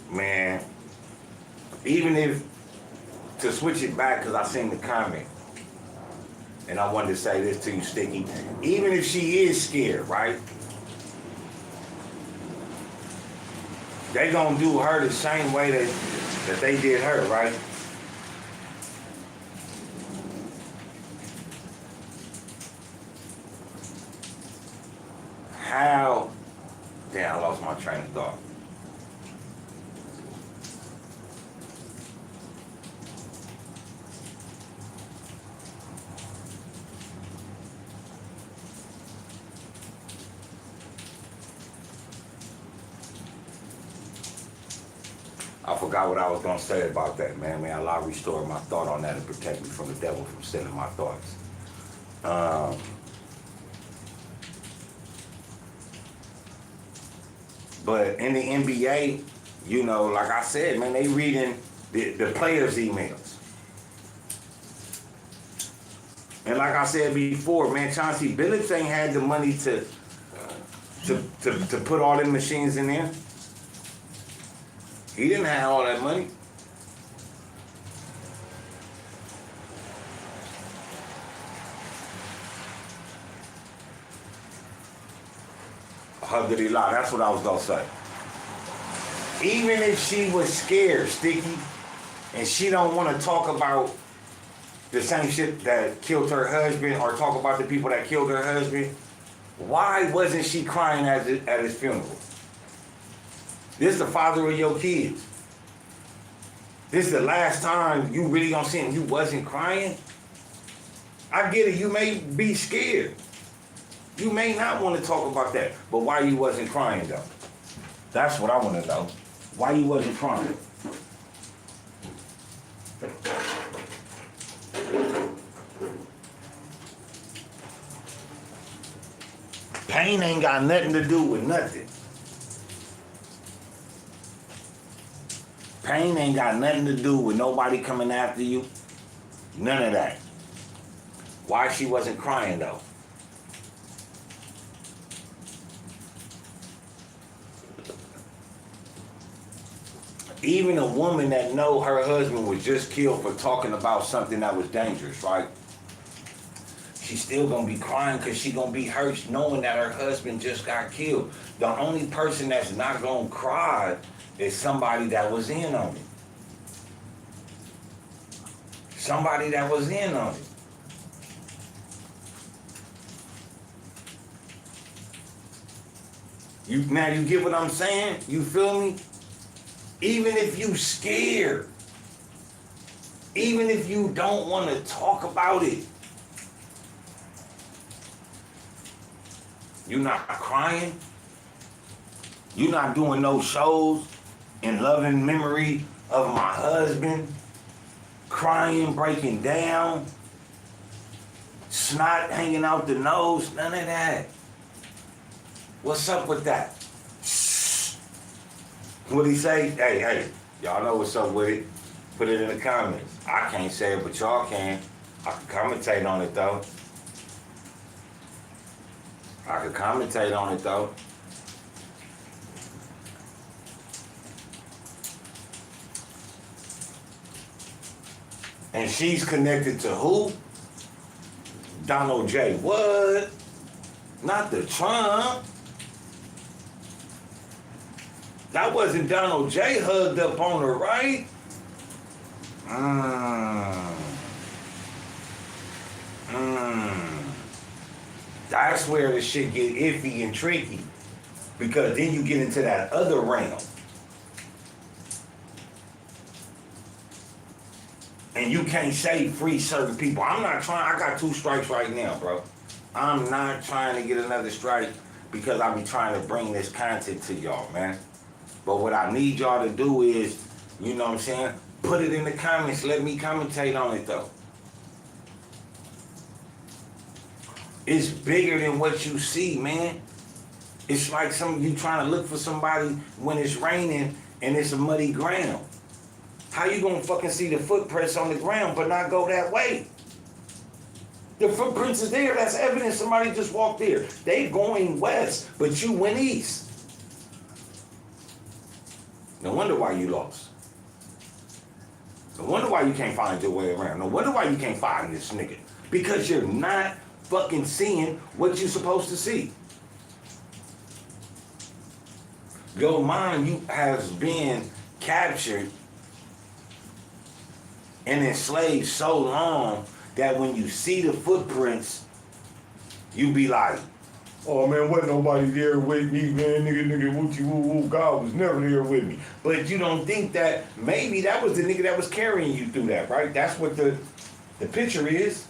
Man, even if, to switch it back, because I seen the comment, and I wanted to say this to you, Sticky, even if she is scared, right? They gonna do her the same way that they did her, right? How, damn, I lost my train of thought. I forgot what I was gonna say about that, man. May Allah restore my thought on that and protect me from the devil from stealing my thoughts. But in the NBA, you know, like I said, man, they reading the players' emails. And like I said before, man, Chauncey Billups ain't had the money to put all them machines in there. He didn't have all that money. Alhamdulillah, that's what I was gonna say. Even if she was scared, Sticky, and she don't want to talk about the same shit that killed her husband or talk about the people that killed her husband, why wasn't she crying at his funeral? This is the father of your kids. This is the last time you really gonna see him. You wasn't crying. I get it, you may be scared. You may not want to talk about that, but why you wasn't crying though? That's what I want to know. Why you wasn't crying? Pain ain't got nothing to do with nothing. Pain ain't got nothing to do with nobody coming after you. None of that. Why she wasn't crying though? Even a woman that know her husband was just killed for talking about something that was dangerous, right? She's still gonna be crying because she gonna be hurt knowing that her husband just got killed. The only person that's not gonna cry is somebody that was in on it. Somebody that was in on it. Now you get what I'm saying? You feel me? Even if you scared, even if you don't want to talk about it, you're not crying, you're not doing no shows in loving memory of my husband, crying, breaking down, snot hanging out the nose, none of that. What's up with that? What'd he say? Hey, y'all know what's up with it. Put it in the comments. I can't say it, but y'all can. I can commentate on it, though. I can commentate on it, though. And she's connected to who? Donald J. What? Not the Trump. That wasn't Donald J. hugged up on her, right? That's where the shit get iffy and tricky. Because then you get into that other realm. And you can't say free certain people. I'm not trying, I got 2 strikes right now, bro. I'm not trying to get another strike because I be trying to bring this content to y'all, man. But what I need y'all to do is, you know what I'm saying? Put it in the comments. Let me commentate on it, though. It's bigger than what you see, man. It's like you trying to look for somebody when it's raining and it's a muddy ground. How you gonna fucking see the footprints on the ground but not go that way? The footprints is there. That's evidence somebody just walked there. They going west, but you went east. No wonder why you lost. No wonder why you can't find your way around. No wonder why you can't find this nigga. Because you're not fucking seeing what you're supposed to see. Your mind has been captured and enslaved so long that when you see the footprints, you be like, oh man, wasn't nobody there with me, man, nigga, woochie woo woo, God was never there with me. But you don't think that maybe that was the nigga that was carrying you through that, right? That's what the picture is.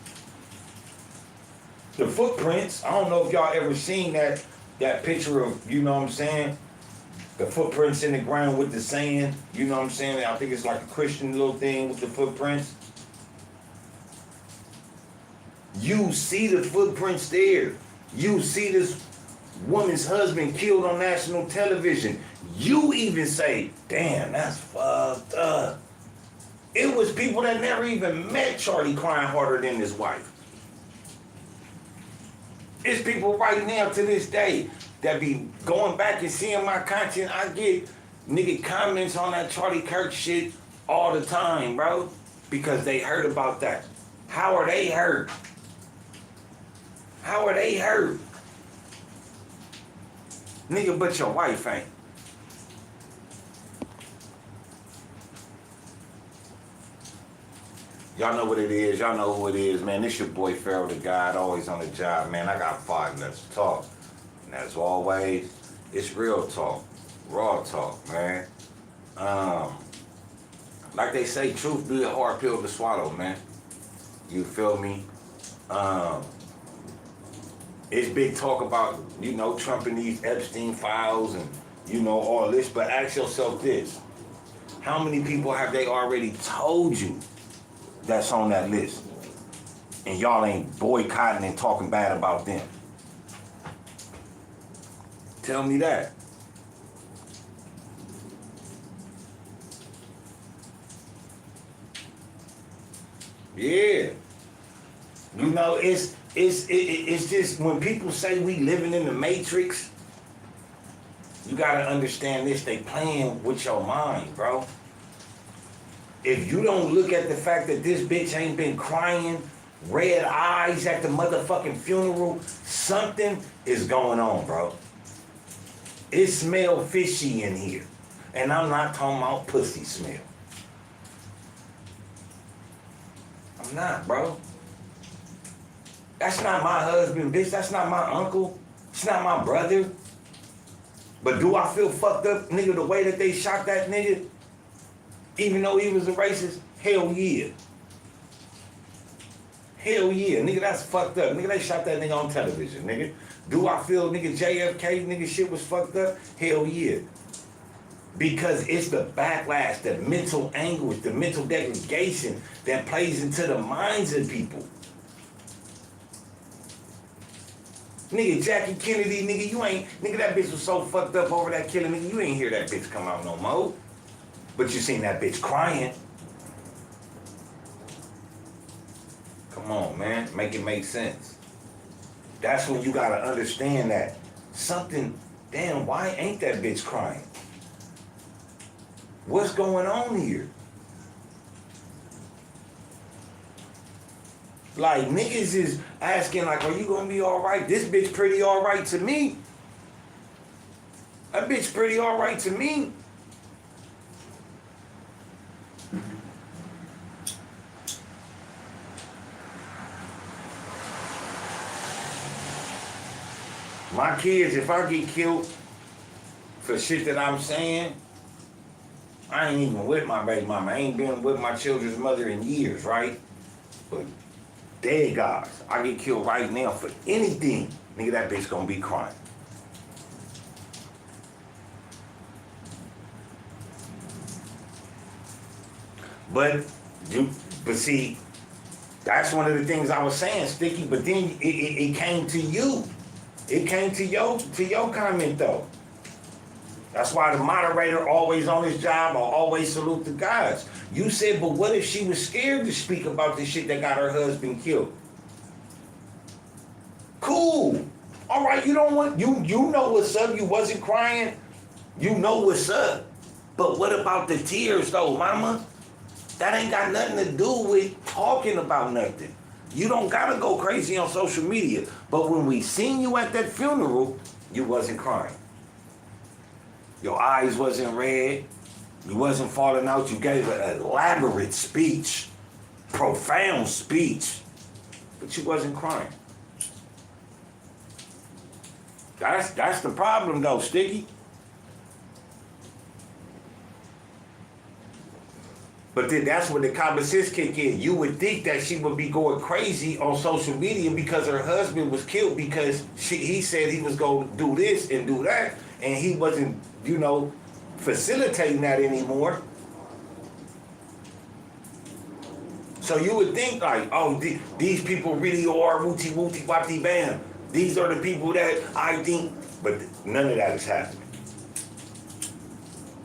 The footprints, I don't know if y'all ever seen that picture of, you know what I'm saying? The footprints in the ground with the sand, you know what I'm saying? I think it's like a Christian little thing with the footprints. You see the footprints there. You see this woman's husband killed on national television. You even say, damn, that's fucked up. It was people that never even met Charlie crying harder than his wife. It's people right now to this day that be going back and seeing my content. I get nigga comments on that Charlie Kirk shit all the time, bro. Because they heard about that. How are they hurt? How are they hurt? Nigga, but your wife ain't. Y'all know what it is. Y'all know who it is, man. This your boy Pharaoh the God, always on the job, man. I got 5 minutes to talk. And as always, it's real talk. Raw talk, man. Like they say, truth be a hard pill to swallow, man. You feel me? it's big talk about, Trump and these Epstein files and, all this, but ask yourself this. How many people have they already told you that's on that list? And y'all ain't boycotting and talking bad about them. Tell me that. Yeah. It's just when people say we living in the Matrix, you gotta understand this, they playing with your mind, bro. If you don't look at the fact that this bitch ain't been crying, red eyes at the motherfucking funeral, something is going on, bro. It smell fishy in here. And I'm not talking about pussy smell. I'm not, bro. That's not my husband, bitch. That's not my uncle. It's not my brother. But do I feel fucked up, nigga, the way that they shot that nigga? Even though he was a racist? Hell yeah. Hell yeah. Nigga, that's fucked up. Nigga, they shot that nigga on television, nigga. Do I feel, nigga, JFK, nigga, shit was fucked up? Hell yeah. Because it's the backlash, the mental anguish, the mental degradation that plays into the minds of people. Nigga, Jackie Kennedy, nigga, that bitch was so fucked up over that killing, nigga, you ain't hear that bitch come out no more. But you seen that bitch crying. Come on, man, make it make sense. That's when you gotta understand that something, damn, why ain't that bitch crying? What's going on here? Like, niggas is asking, like, are you gonna be all right? This bitch pretty all right to me. That bitch pretty all right to me. My kids, if I get killed for shit that I'm saying, I ain't even with my baby mama. I ain't been with my children's mother in years, right? But dead guys, I get killed right now for anything, nigga, that bitch gonna be crying. But see, that's one of the things I was saying, Sticky, but then it came to you. It came to your comment though. That's why the moderator always on his job or always salute the guys. You said, but what if she was scared to speak about the shit that got her husband killed? Cool. All right, you don't want, you know what's up. You wasn't crying. You know what's up. But what about the tears though, mama? That ain't got nothing to do with talking about nothing. You don't gotta go crazy on social media. But when we seen you at that funeral, you wasn't crying. Your eyes wasn't red. You wasn't falling out. You gave an elaborate speech, profound speech, but you wasn't crying. That's the problem though, Sticky. But then that's when the common sense kick in. You would think that she would be going crazy on social media because her husband was killed because he said he was going to do this and do that, and he wasn't, facilitating that anymore. So you would think like, oh, these people really are wooty wooty wapty bam. These are the people that I think, but none of that is happening.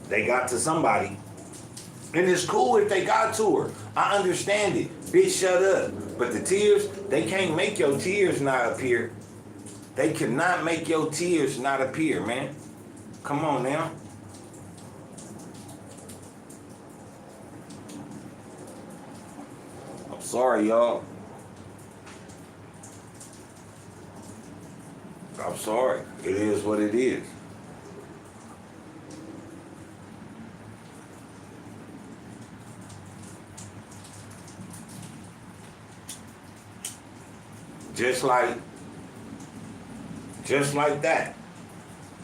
They got to somebody. And it's cool if they got to her. I understand it. Bitch, shut up. But the tears, they can't make your tears not appear. They cannot make your tears not appear, man. Come on now. I'm sorry, y'all. I'm sorry. It is what it is. Just like that.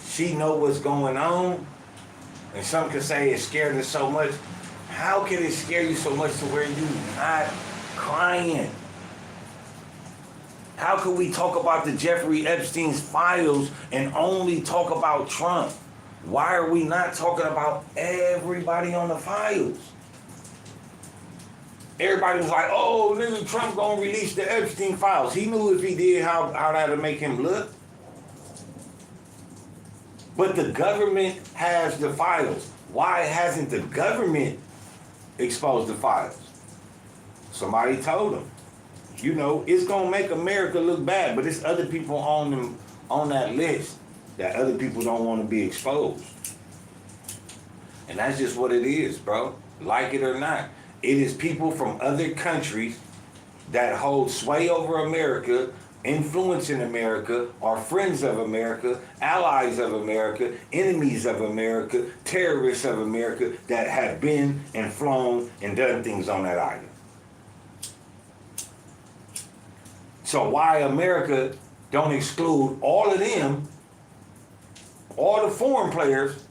She know what's going on, and some can say it scared her so much. How can it scare you so much to where you not crying? How can we talk about the Jeffrey Epstein's files and only talk about Trump? Why are we not talking about everybody on the files? Everybody was like, oh, nigga, Trump gonna release the Epstein files. He knew if he did how that'd make him look. But the government has the files. Why hasn't the government exposed the files? Somebody told them. You know, it's gonna make America look bad, but it's other people on that list that other people don't want to be exposed. And that's just what it is, bro. Like it or not. It is people from other countries that hold sway over America, influence in America, are friends of America, allies of America, enemies of America, terrorists of America that have been and flown and done things on that island. So why America don't exclude all of them, all the foreign players,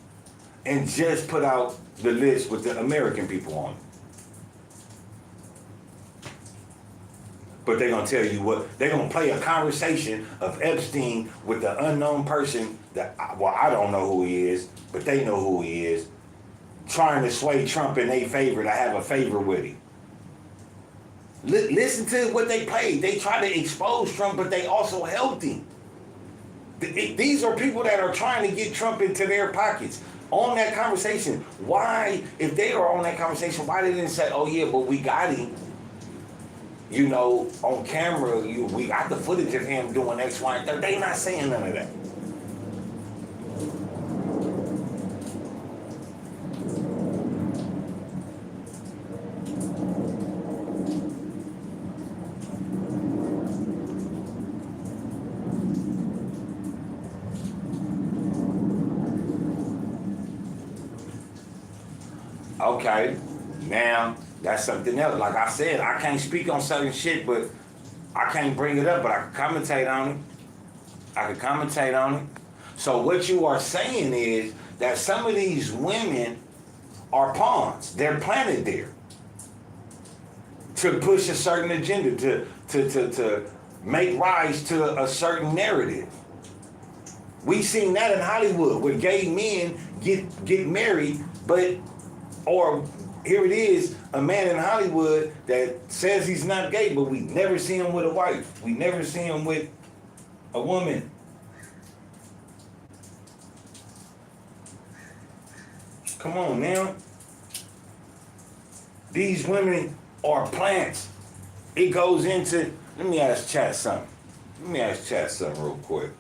and just put out the list with the American people on it? But they're going to tell you what, they're going to play a conversation of Epstein with the unknown person that, well, I don't know who he is, but they know who he is, trying to sway Trump in their favor to have a favor with him. Listen to what they played. They try to expose Trump, but they also helped him. These are people that are trying to get Trump into their pockets. On that conversation, why, if they are on that conversation, why they didn't say, oh yeah, but we got him, you know, on camera, we got the footage of him doing X, Y, and Z. They not saying none of that. Okay, now that's something else. Like I said, I can't speak on certain shit, but I can't bring it up, but I can commentate on it. So what you are saying is that some of these women are pawns. They're planted there to push a certain agenda, to make rise to a certain narrative. We've seen that in Hollywood where gay men get married, but or here it is, a man in Hollywood that says he's not gay, but we never see him with a wife. We never see him with a woman. Come on now. These women are plants. It goes into, let me ask Chat something real quick.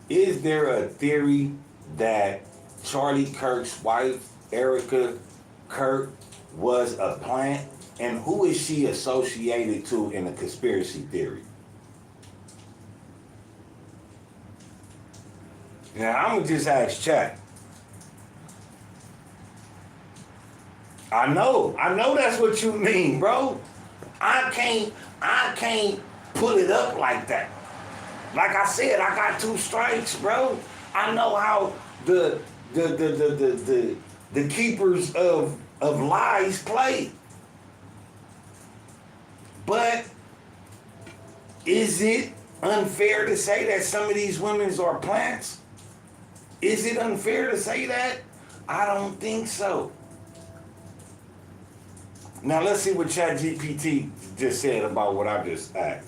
Is there a theory that Charlie Kirk's wife, Erica Kirk, was a plant? And who is she associated to in the conspiracy theory? Now, I'm going to just ask Chat. I know that's what you mean, bro. I can't pull it up like that. Like I said, I got 2 strikes, bro. I know how the keepers of lies play. But is it unfair to say that some of these women are plants? Is it unfair to say that? I don't think so. Now let's see what ChatGPT just said about what I just asked.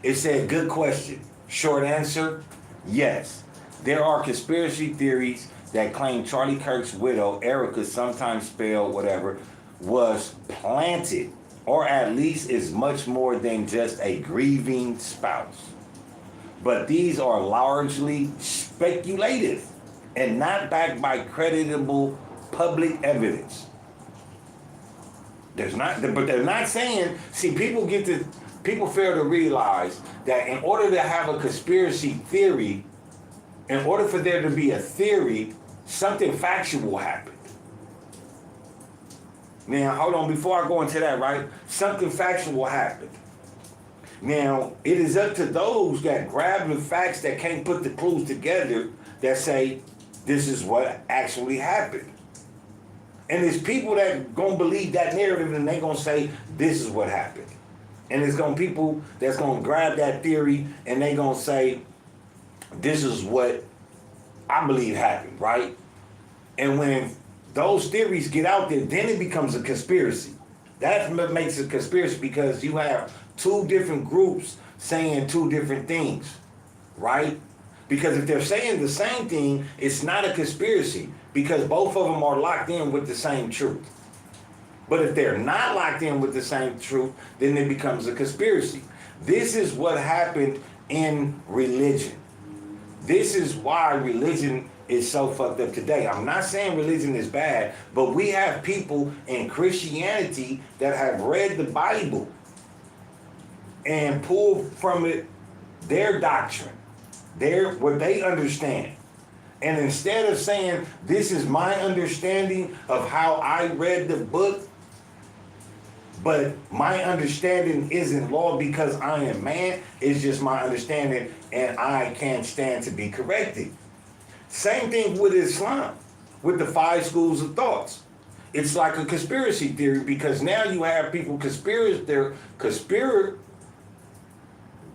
It said, good question. Short answer, yes. There are conspiracy theories that claim Charlie Kirk's widow, Erica, sometimes spelled whatever, was planted, or at least is much more than just a grieving spouse. But these are largely speculative and not backed by creditable public evidence. But they're not saying, see, people fail to realize that in order to have a conspiracy theory, in order for there to be a theory, something factual happened. Now, hold on, before I go into that, right? Something factual happened. Now, it is up to those that grab the facts that can't put the clues together that say this is what actually happened. And there's people that gonna believe that narrative and they gonna say this is what happened. And there's gonna people that's gonna grab that theory and they gonna say this is what I believe happened, right? And when those theories get out there, then it becomes a conspiracy. That's what makes it a conspiracy, because you have two different groups saying two different things, right? Because if they're saying the same thing, it's not a conspiracy, because both of them are locked in with the same truth. But if they're not locked in with the same truth, then it becomes a conspiracy. This is what happened in religion. This is why religion is so fucked up today. I'm not saying religion is bad, but we have people in Christianity that have read the Bible and pulled from it their doctrine, what they understand. And instead of saying, this is my understanding of how I read the book, but my understanding isn't law because I am man, it's just my understanding and I can't stand to be corrected. Same thing with Islam, with the 5 schools of thoughts. It's like a conspiracy theory, because now you have people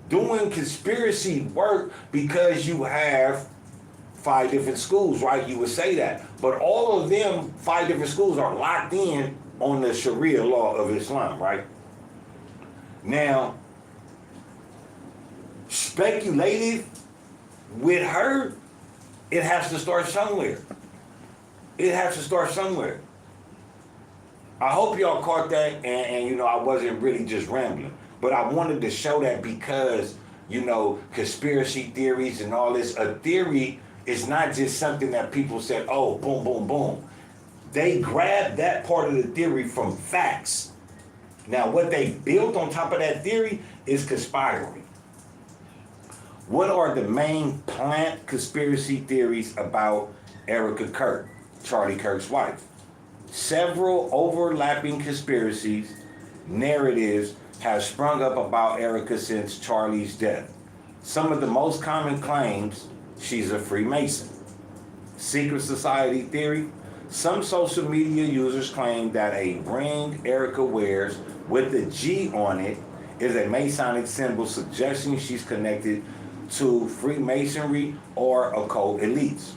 doing conspiracy work because you have 5 different schools, right? You would say that. But all of them 5 different schools are locked in on the Sharia law of Islam, right? Now, speculative with her, it has to start somewhere. It has to start somewhere. I hope y'all caught that, and you know, I wasn't really just rambling. But I wanted to show that because, you know, conspiracy theories and all this, a theory is not just something that people said, oh, boom, boom, boom. They grabbed that part of the theory from facts. Now, what they built on top of that theory is conspiring. What are the main plant conspiracy theories about Erica Kirk, Charlie Kirk's wife? Several overlapping conspiracies, narratives have sprung up about Erica since Charlie's death. Some of the most common claims: she's a Freemason. Secret society theory: some social media users claim that a ring Erica wears with the G on it is a Masonic symbol, suggesting she's connected to Freemasonry or occult elites.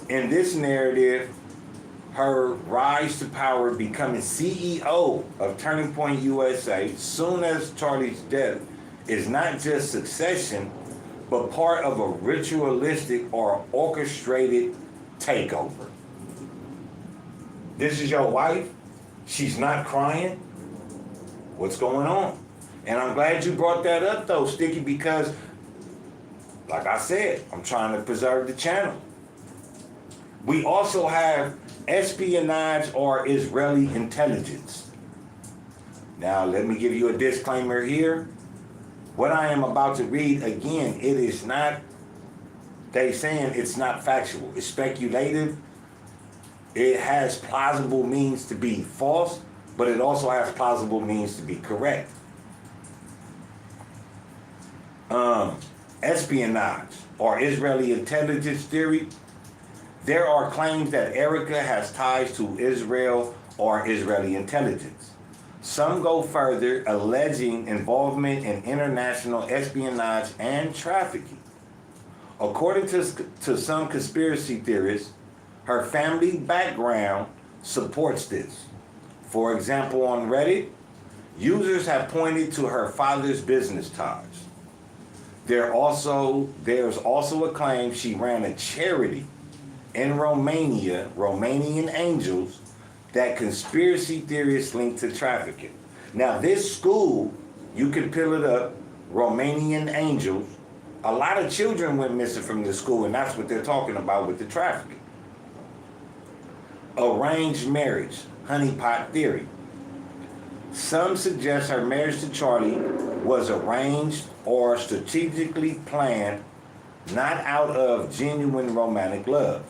In this narrative, her rise to power, becoming CEO of Turning Point USA soon as Charlie's death, is not just succession, but part of a ritualistic or orchestrated takeover. This is your wife? She's not crying? What's going on? And I'm glad you brought that up though, Sticky, because like I said, I'm trying to preserve the channel. We also have espionage or Israeli intelligence. Now, let me give you a disclaimer here. What I am about to read, again, it is not, they saying it's not factual. It's speculative. It has plausible means to be false, but it also has plausible means to be correct. Espionage or Israeli intelligence theory. There are claims that Erica has ties to Israel or Israeli intelligence. Some go further, alleging involvement in international espionage and trafficking. According to some conspiracy theorists, her family background supports this. For example, on Reddit, users have pointed to her father's business ties. There's also a claim she ran a charity in Romania, Romanian Angels, that conspiracy theorists link to trafficking. Now, this school, you can pull it up, Romanian Angels. A lot of children went missing from this school, and that's what they're talking about with the trafficking. Arranged marriage, honeypot theory. Some suggest her marriage to Charlie was arranged or strategically planned, not out of genuine romantic love.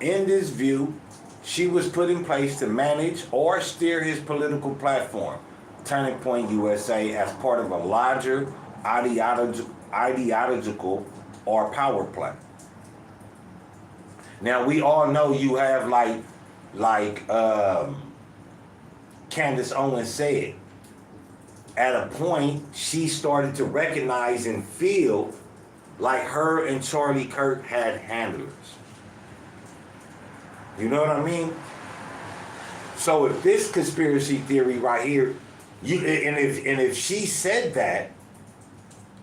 In this view, she was put in place to manage or steer his political platform, Turning Point USA, as part of a larger ideological or power play. Now we all know you have like Candace Owens said. At a point, she started to recognize and feel like her and Charlie Kirk had handlers. You know what I mean? So if this conspiracy theory right here, if she said that,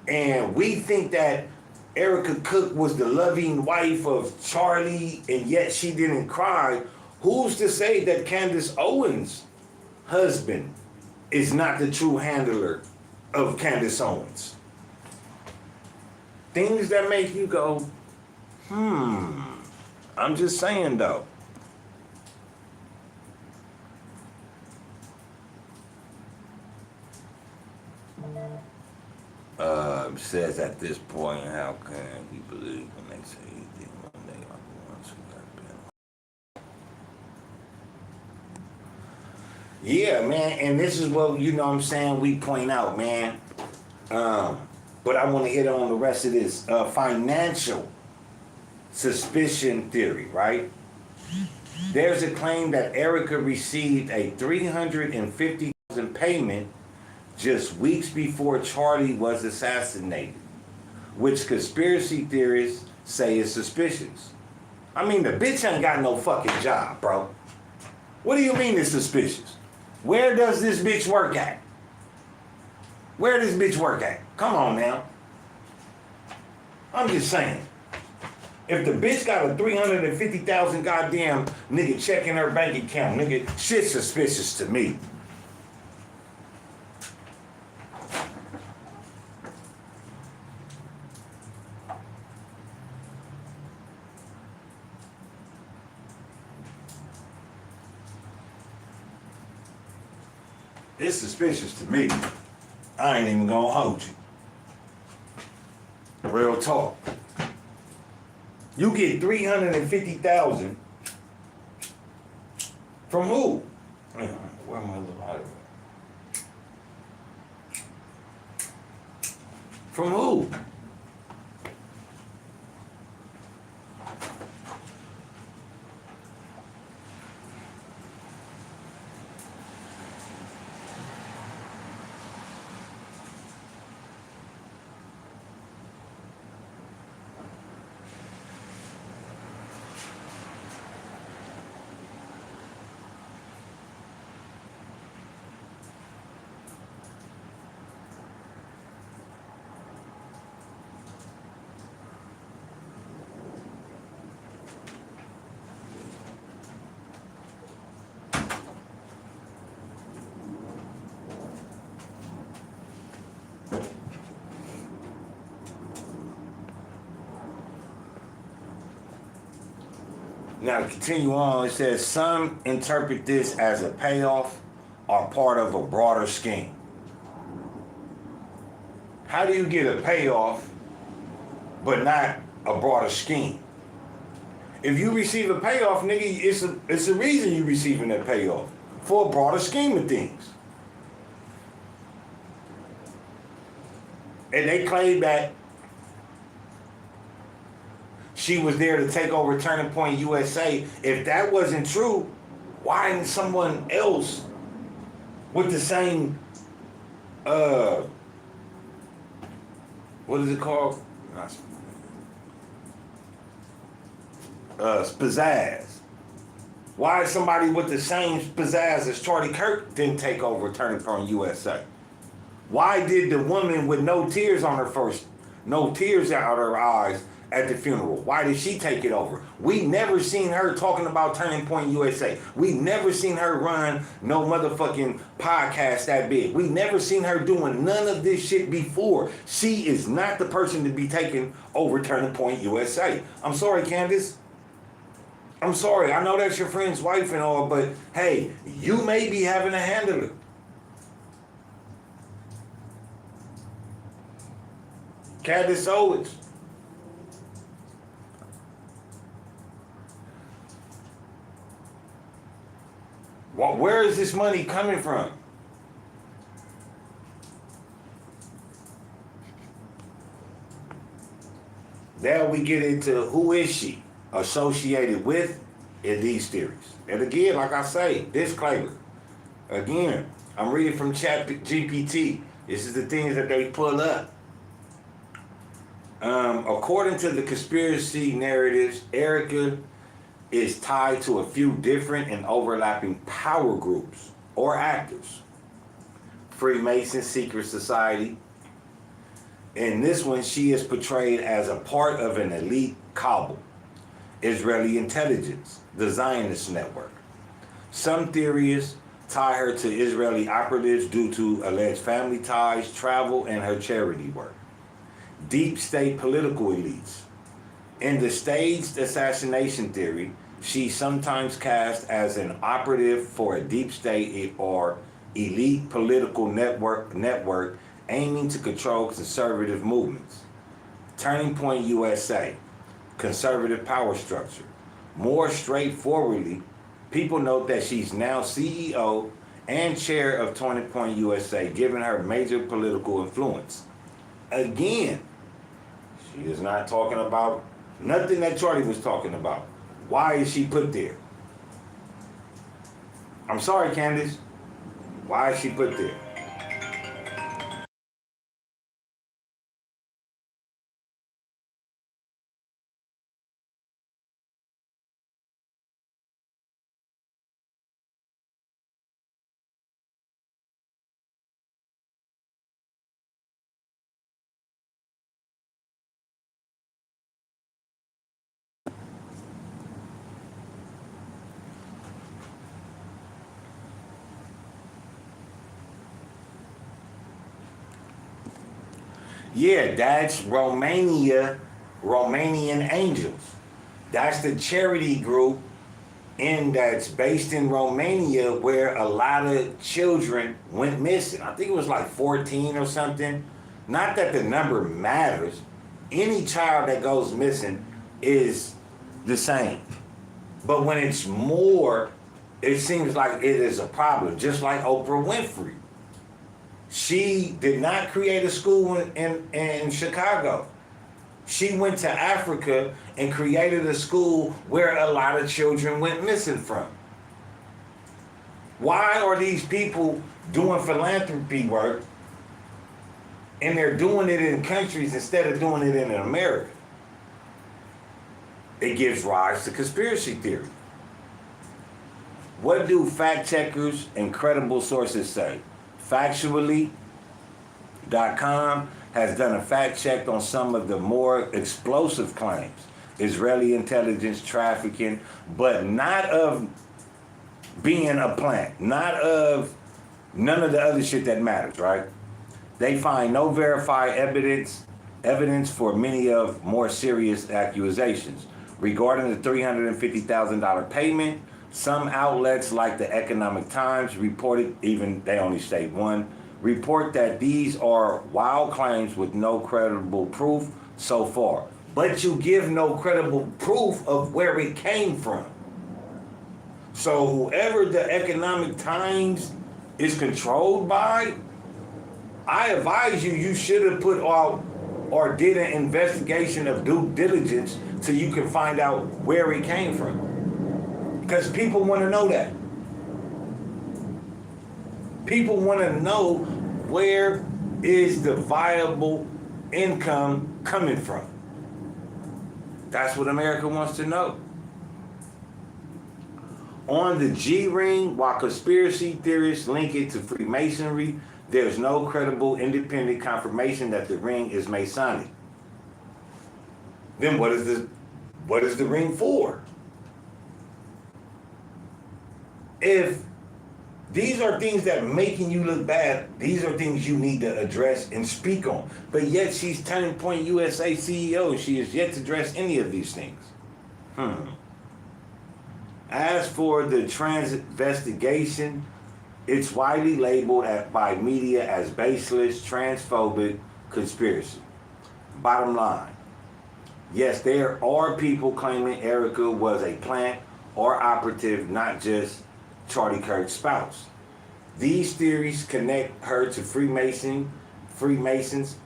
and we think that Erica Cook was the loving wife of Charlie, and yet she didn't cry, who's to say that Candace Owens' husband is not the true handler of Candace Owens? Things that make you go, I'm just saying though. Says at this point, how can we believe when they say anything when they are the ones who have been? Yeah, man, and this is what, you know what I'm saying, we point out, man. But I want to hit on the rest of this financial suspicion theory, right? There's a claim that Erica received a $350,000 payment just weeks before Charlie was assassinated, which conspiracy theorists say is suspicious. I mean, the bitch ain't got no fucking job, bro. What do you mean it's suspicious? Where does this bitch work at? Where does this bitch work at? Come on now. I'm just saying. If the bitch got a $350,000 goddamn nigga check in her bank account, nigga, shit's suspicious to me. It's suspicious to me. I ain't even gonna hold you. Real talk. You get $350,000 from who? Where am I looking at? From who? Now to continue on, it says some interpret this as a payoff or part of a broader scheme. How do you get a payoff but not a broader scheme? If you receive a payoff, nigga, it's a reason you receiving that payoff for a broader scheme of things. And they claim that she was there to take over Turning Point USA. If that wasn't true, why didn't someone else with the same, what is it called? Pizzazz. Why somebody with the same pizzazz as Charlie Kirk didn't take over Turning Point USA? Why did the woman with no tears on her no tears out of her eyes at the funeral, why did she take it over? We never seen her talking about Turning Point USA. We never seen her run no motherfucking podcast that big. We never seen her doing none of this shit before. She is not the person to be taking over Turning Point USA. I'm sorry, Candace. I'm sorry. I know that's your friend's wife and all, but hey, you may be having a handler. Candace Owens. Well, where is this money coming from? Now we get into who is she? associated with in these theories. And again, like I say, disclaimer. Again, I'm reading from Chat GPT. This is the things that they pull up. According to the conspiracy narratives, Erica is tied to a few different and overlapping power groups or actors. Freemason Secret Society. In this one, she is portrayed as a part of an elite cabal. Israeli intelligence, the Zionist network. Some theorists tie her to Israeli operatives due to alleged family ties, travel, and her charity work. Deep state political elites. In the staged assassination theory, she's sometimes cast as an operative for a deep state or elite political network aiming to control conservative movements. Turning Point USA, conservative power structure. More straightforwardly, people note that she's now CEO and chair of Turning Point USA, giving her major political influence. Again, she is not talking about nothing that Charlie was talking about. Why is she put there? I'm sorry, Candace. Why is she put there? Yeah, that's Romanian Angels. That's the charity group that's based in Romania where a lot of children went missing. I think it was like 14 or something. Not that the number matters. Any child that goes missing is the same. But when it's more, it seems like it is a problem, just like Oprah Winfrey. She did not create a school in Chicago. She went to Africa and created a school where a lot of children went missing from. Why are these people doing philanthropy work and they're doing it in countries instead of doing it in America? It gives rise to conspiracy theory. What do fact checkers and credible sources say? Factually.com has done a fact check on some of the more explosive claims. Israeli intelligence trafficking, but not of being a plant, not of none of the other shit that matters, right? They find no verified evidence for many of more serious accusations. Regarding the $350,000 payment, some outlets like the Economic Times reported, even they only state one, report that these are wild claims with no credible proof so far. But you give no credible proof of where it came from. So whoever the Economic Times is controlled by, I advise you should have put out or did an investigation of due diligence so you can find out where it came from. Because people want to know that. People want to know where is the viable income coming from. That's what America wants to know. On the G ring, while conspiracy theorists link it to Freemasonry, there's no credible independent confirmation that the ring is Masonic. Then what is the ring for? If these are things that are making you look bad, these are things you need to address and speak on. But yet she's Turning Point USA CEO. She is yet to address any of these things. As for the transvestigation, it's widely labeled by media as baseless, transphobic conspiracy. Bottom line, yes, there are people claiming Erica was a plant or operative, not just Charlie Kirk's spouse. These theories connect her to Freemasons,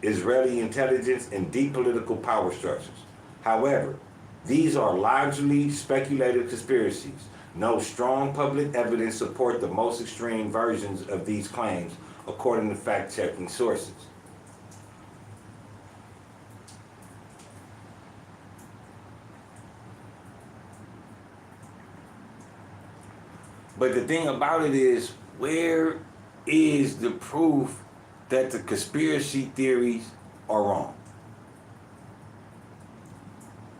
Israeli intelligence, and deep political power structures. However, These are largely speculative conspiracies. No strong public evidence support the most extreme versions of these claims, according to fact-checking sources. But the thing about it is, where is the proof that the conspiracy theories are wrong?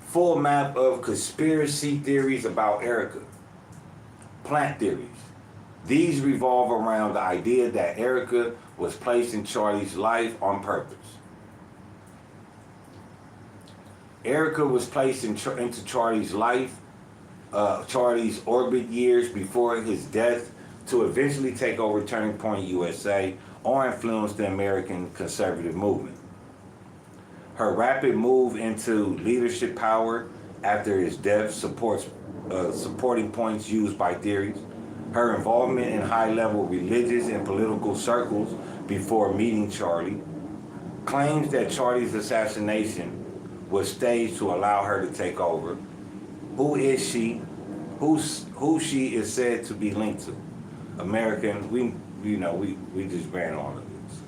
Full map of conspiracy theories about Erica. Plant theories. These revolve around the idea that Erica was placed in Charlie's life on purpose. Erica was placed into Charlie's life, Charlie's orbit years before his death, to eventually take over Turning Point USA or influence the American conservative movement. Her rapid move into leadership power after his death supports supporting points used by theories. Her involvement in high-level religious and political circles before meeting Charlie. Claims that Charlie's assassination was staged to allow her to take over. Who is she? Who she is said to be linked to? American, we just ran all of this.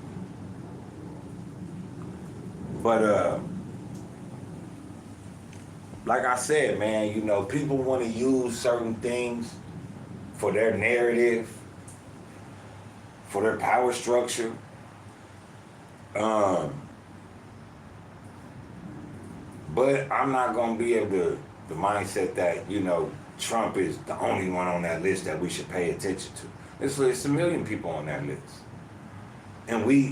But like I said, man, people want to use certain things for their narrative, for their power structure. But I'm not gonna be able to the mindset that Trump is the only one on that list that we should pay attention to. It's a million people on that list, and we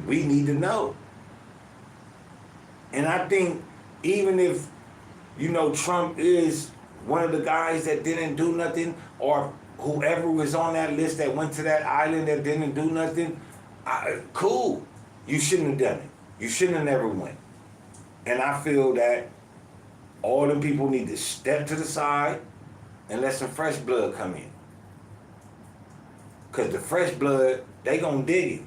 need to know. And I think even if Trump is one of the guys that didn't do nothing, or whoever was on that list that went to that island that didn't do nothing, cool. You shouldn't have done it. You shouldn't have never went. And I feel that all them people need to step to the side and let some fresh blood come in. Because the fresh blood, they gonna dig it.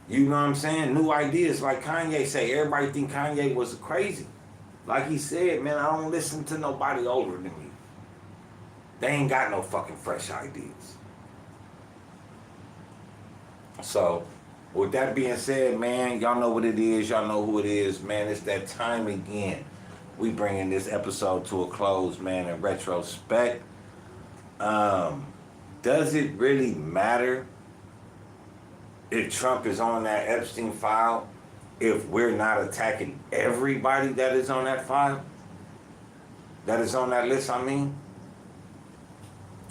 You know what I'm saying? New ideas, like Kanye say. Everybody think Kanye was crazy. Like he said, man, I don't listen to nobody older than me. They ain't got no fucking fresh ideas. So, with that being said, man, y'all know what it is. Y'all know who it is, man. It's that time again. We bringing this episode to a close, man, in retrospect. Does it really matter if Trump is on that Epstein file if we're not attacking everybody that is on that file? That is on that list, I mean?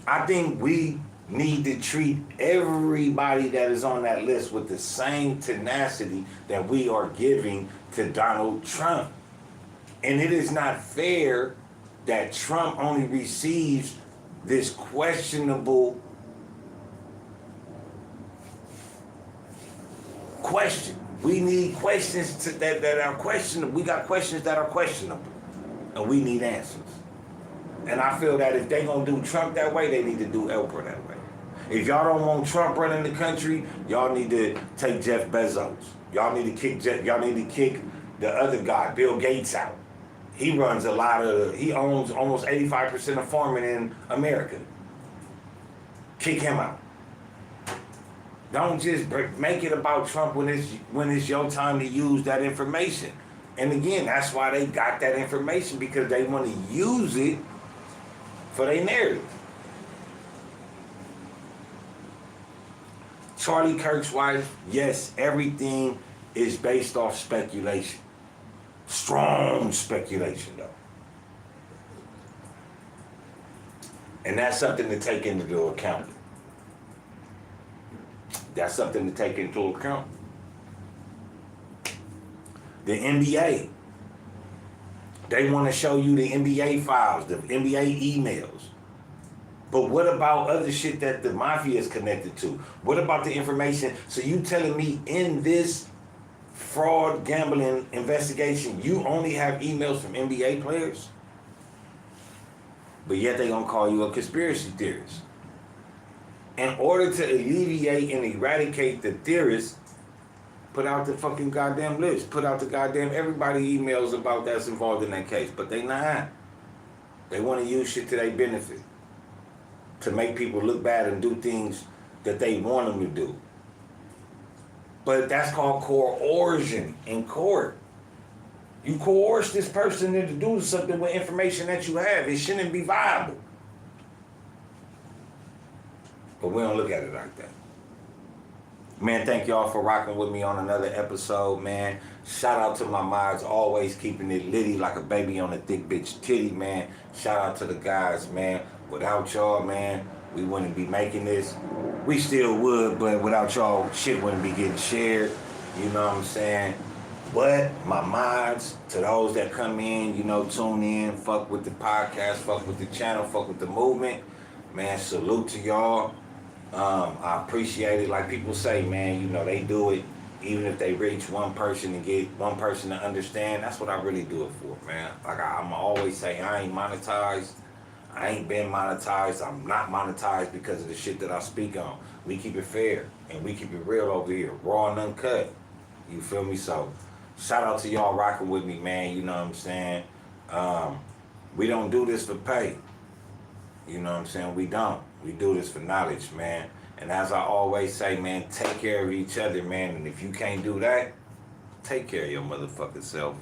I think we need to treat everybody that is on that list with the same tenacity that we are giving to Donald Trump. And it is not fair that Trump only receives this questionable question. We need questions that are questionable. We got questions that are questionable, and we need answers. And I feel that if they gonna do Trump that way, they need to do Oprah that way. If y'all don't want Trump running the country, y'all need to take Jeff Bezos. Y'all need to kick the other guy, Bill Gates, out. He runs he owns almost 85% of farming in America. Kick him out. Don't just make it about Trump when it's your time to use that information. And again, that's why they got that information, because they want to use it for their narrative. Charlie Kirk's wife, yes, everything is based off speculation. Strong speculation, though. And that's something to take into account. That's something to take into account. The NBA. They want to show you the NBA files, the NBA emails. But what about other shit that the mafia is connected to? What about the information? So you telling me in this fraud gambling investigation, you only have emails from NBA players? But yet they gonna call you a conspiracy theorist. In order to alleviate and eradicate the theorists, Put out the fucking goddamn list. Put out the goddamn everybody emails about that's involved in that case. But they not. They want to use shit to their benefit. To make people look bad and do things that they want them to do. But that's called coercion in court. You coerce this person into doing something with information that you have. It shouldn't be viable. But we don't look at it like that. Man, thank y'all for rocking with me on another episode, man. Shout out to my mods, always keeping it litty like a baby on a thick bitch titty, man. Shout out to the guys, man. Without y'all, man, we wouldn't be making this. We still would, but without y'all, shit wouldn't be getting shared. You know what I'm saying? But my mods, to those that come in, you know, tune in, fuck with the podcast, fuck with the channel, fuck with the movement, man, salute to y'all. I appreciate it. Like people say, man, you know, they do it even if they reach one person and get one person to understand. That's what I really do it for, man. Like I'm always say, I ain't monetized. I ain't been monetized. I'm not monetized because of the shit that I speak on. We keep it fair and we keep it real over here, raw and uncut. You feel me? So shout out to y'all rocking with me, man. You know what I'm saying? We don't do this for pay. You know what I'm saying? We don't. We do this for knowledge, man. And as I always say, man, take care of each other, man. And if you can't do that, take care of your motherfucking self.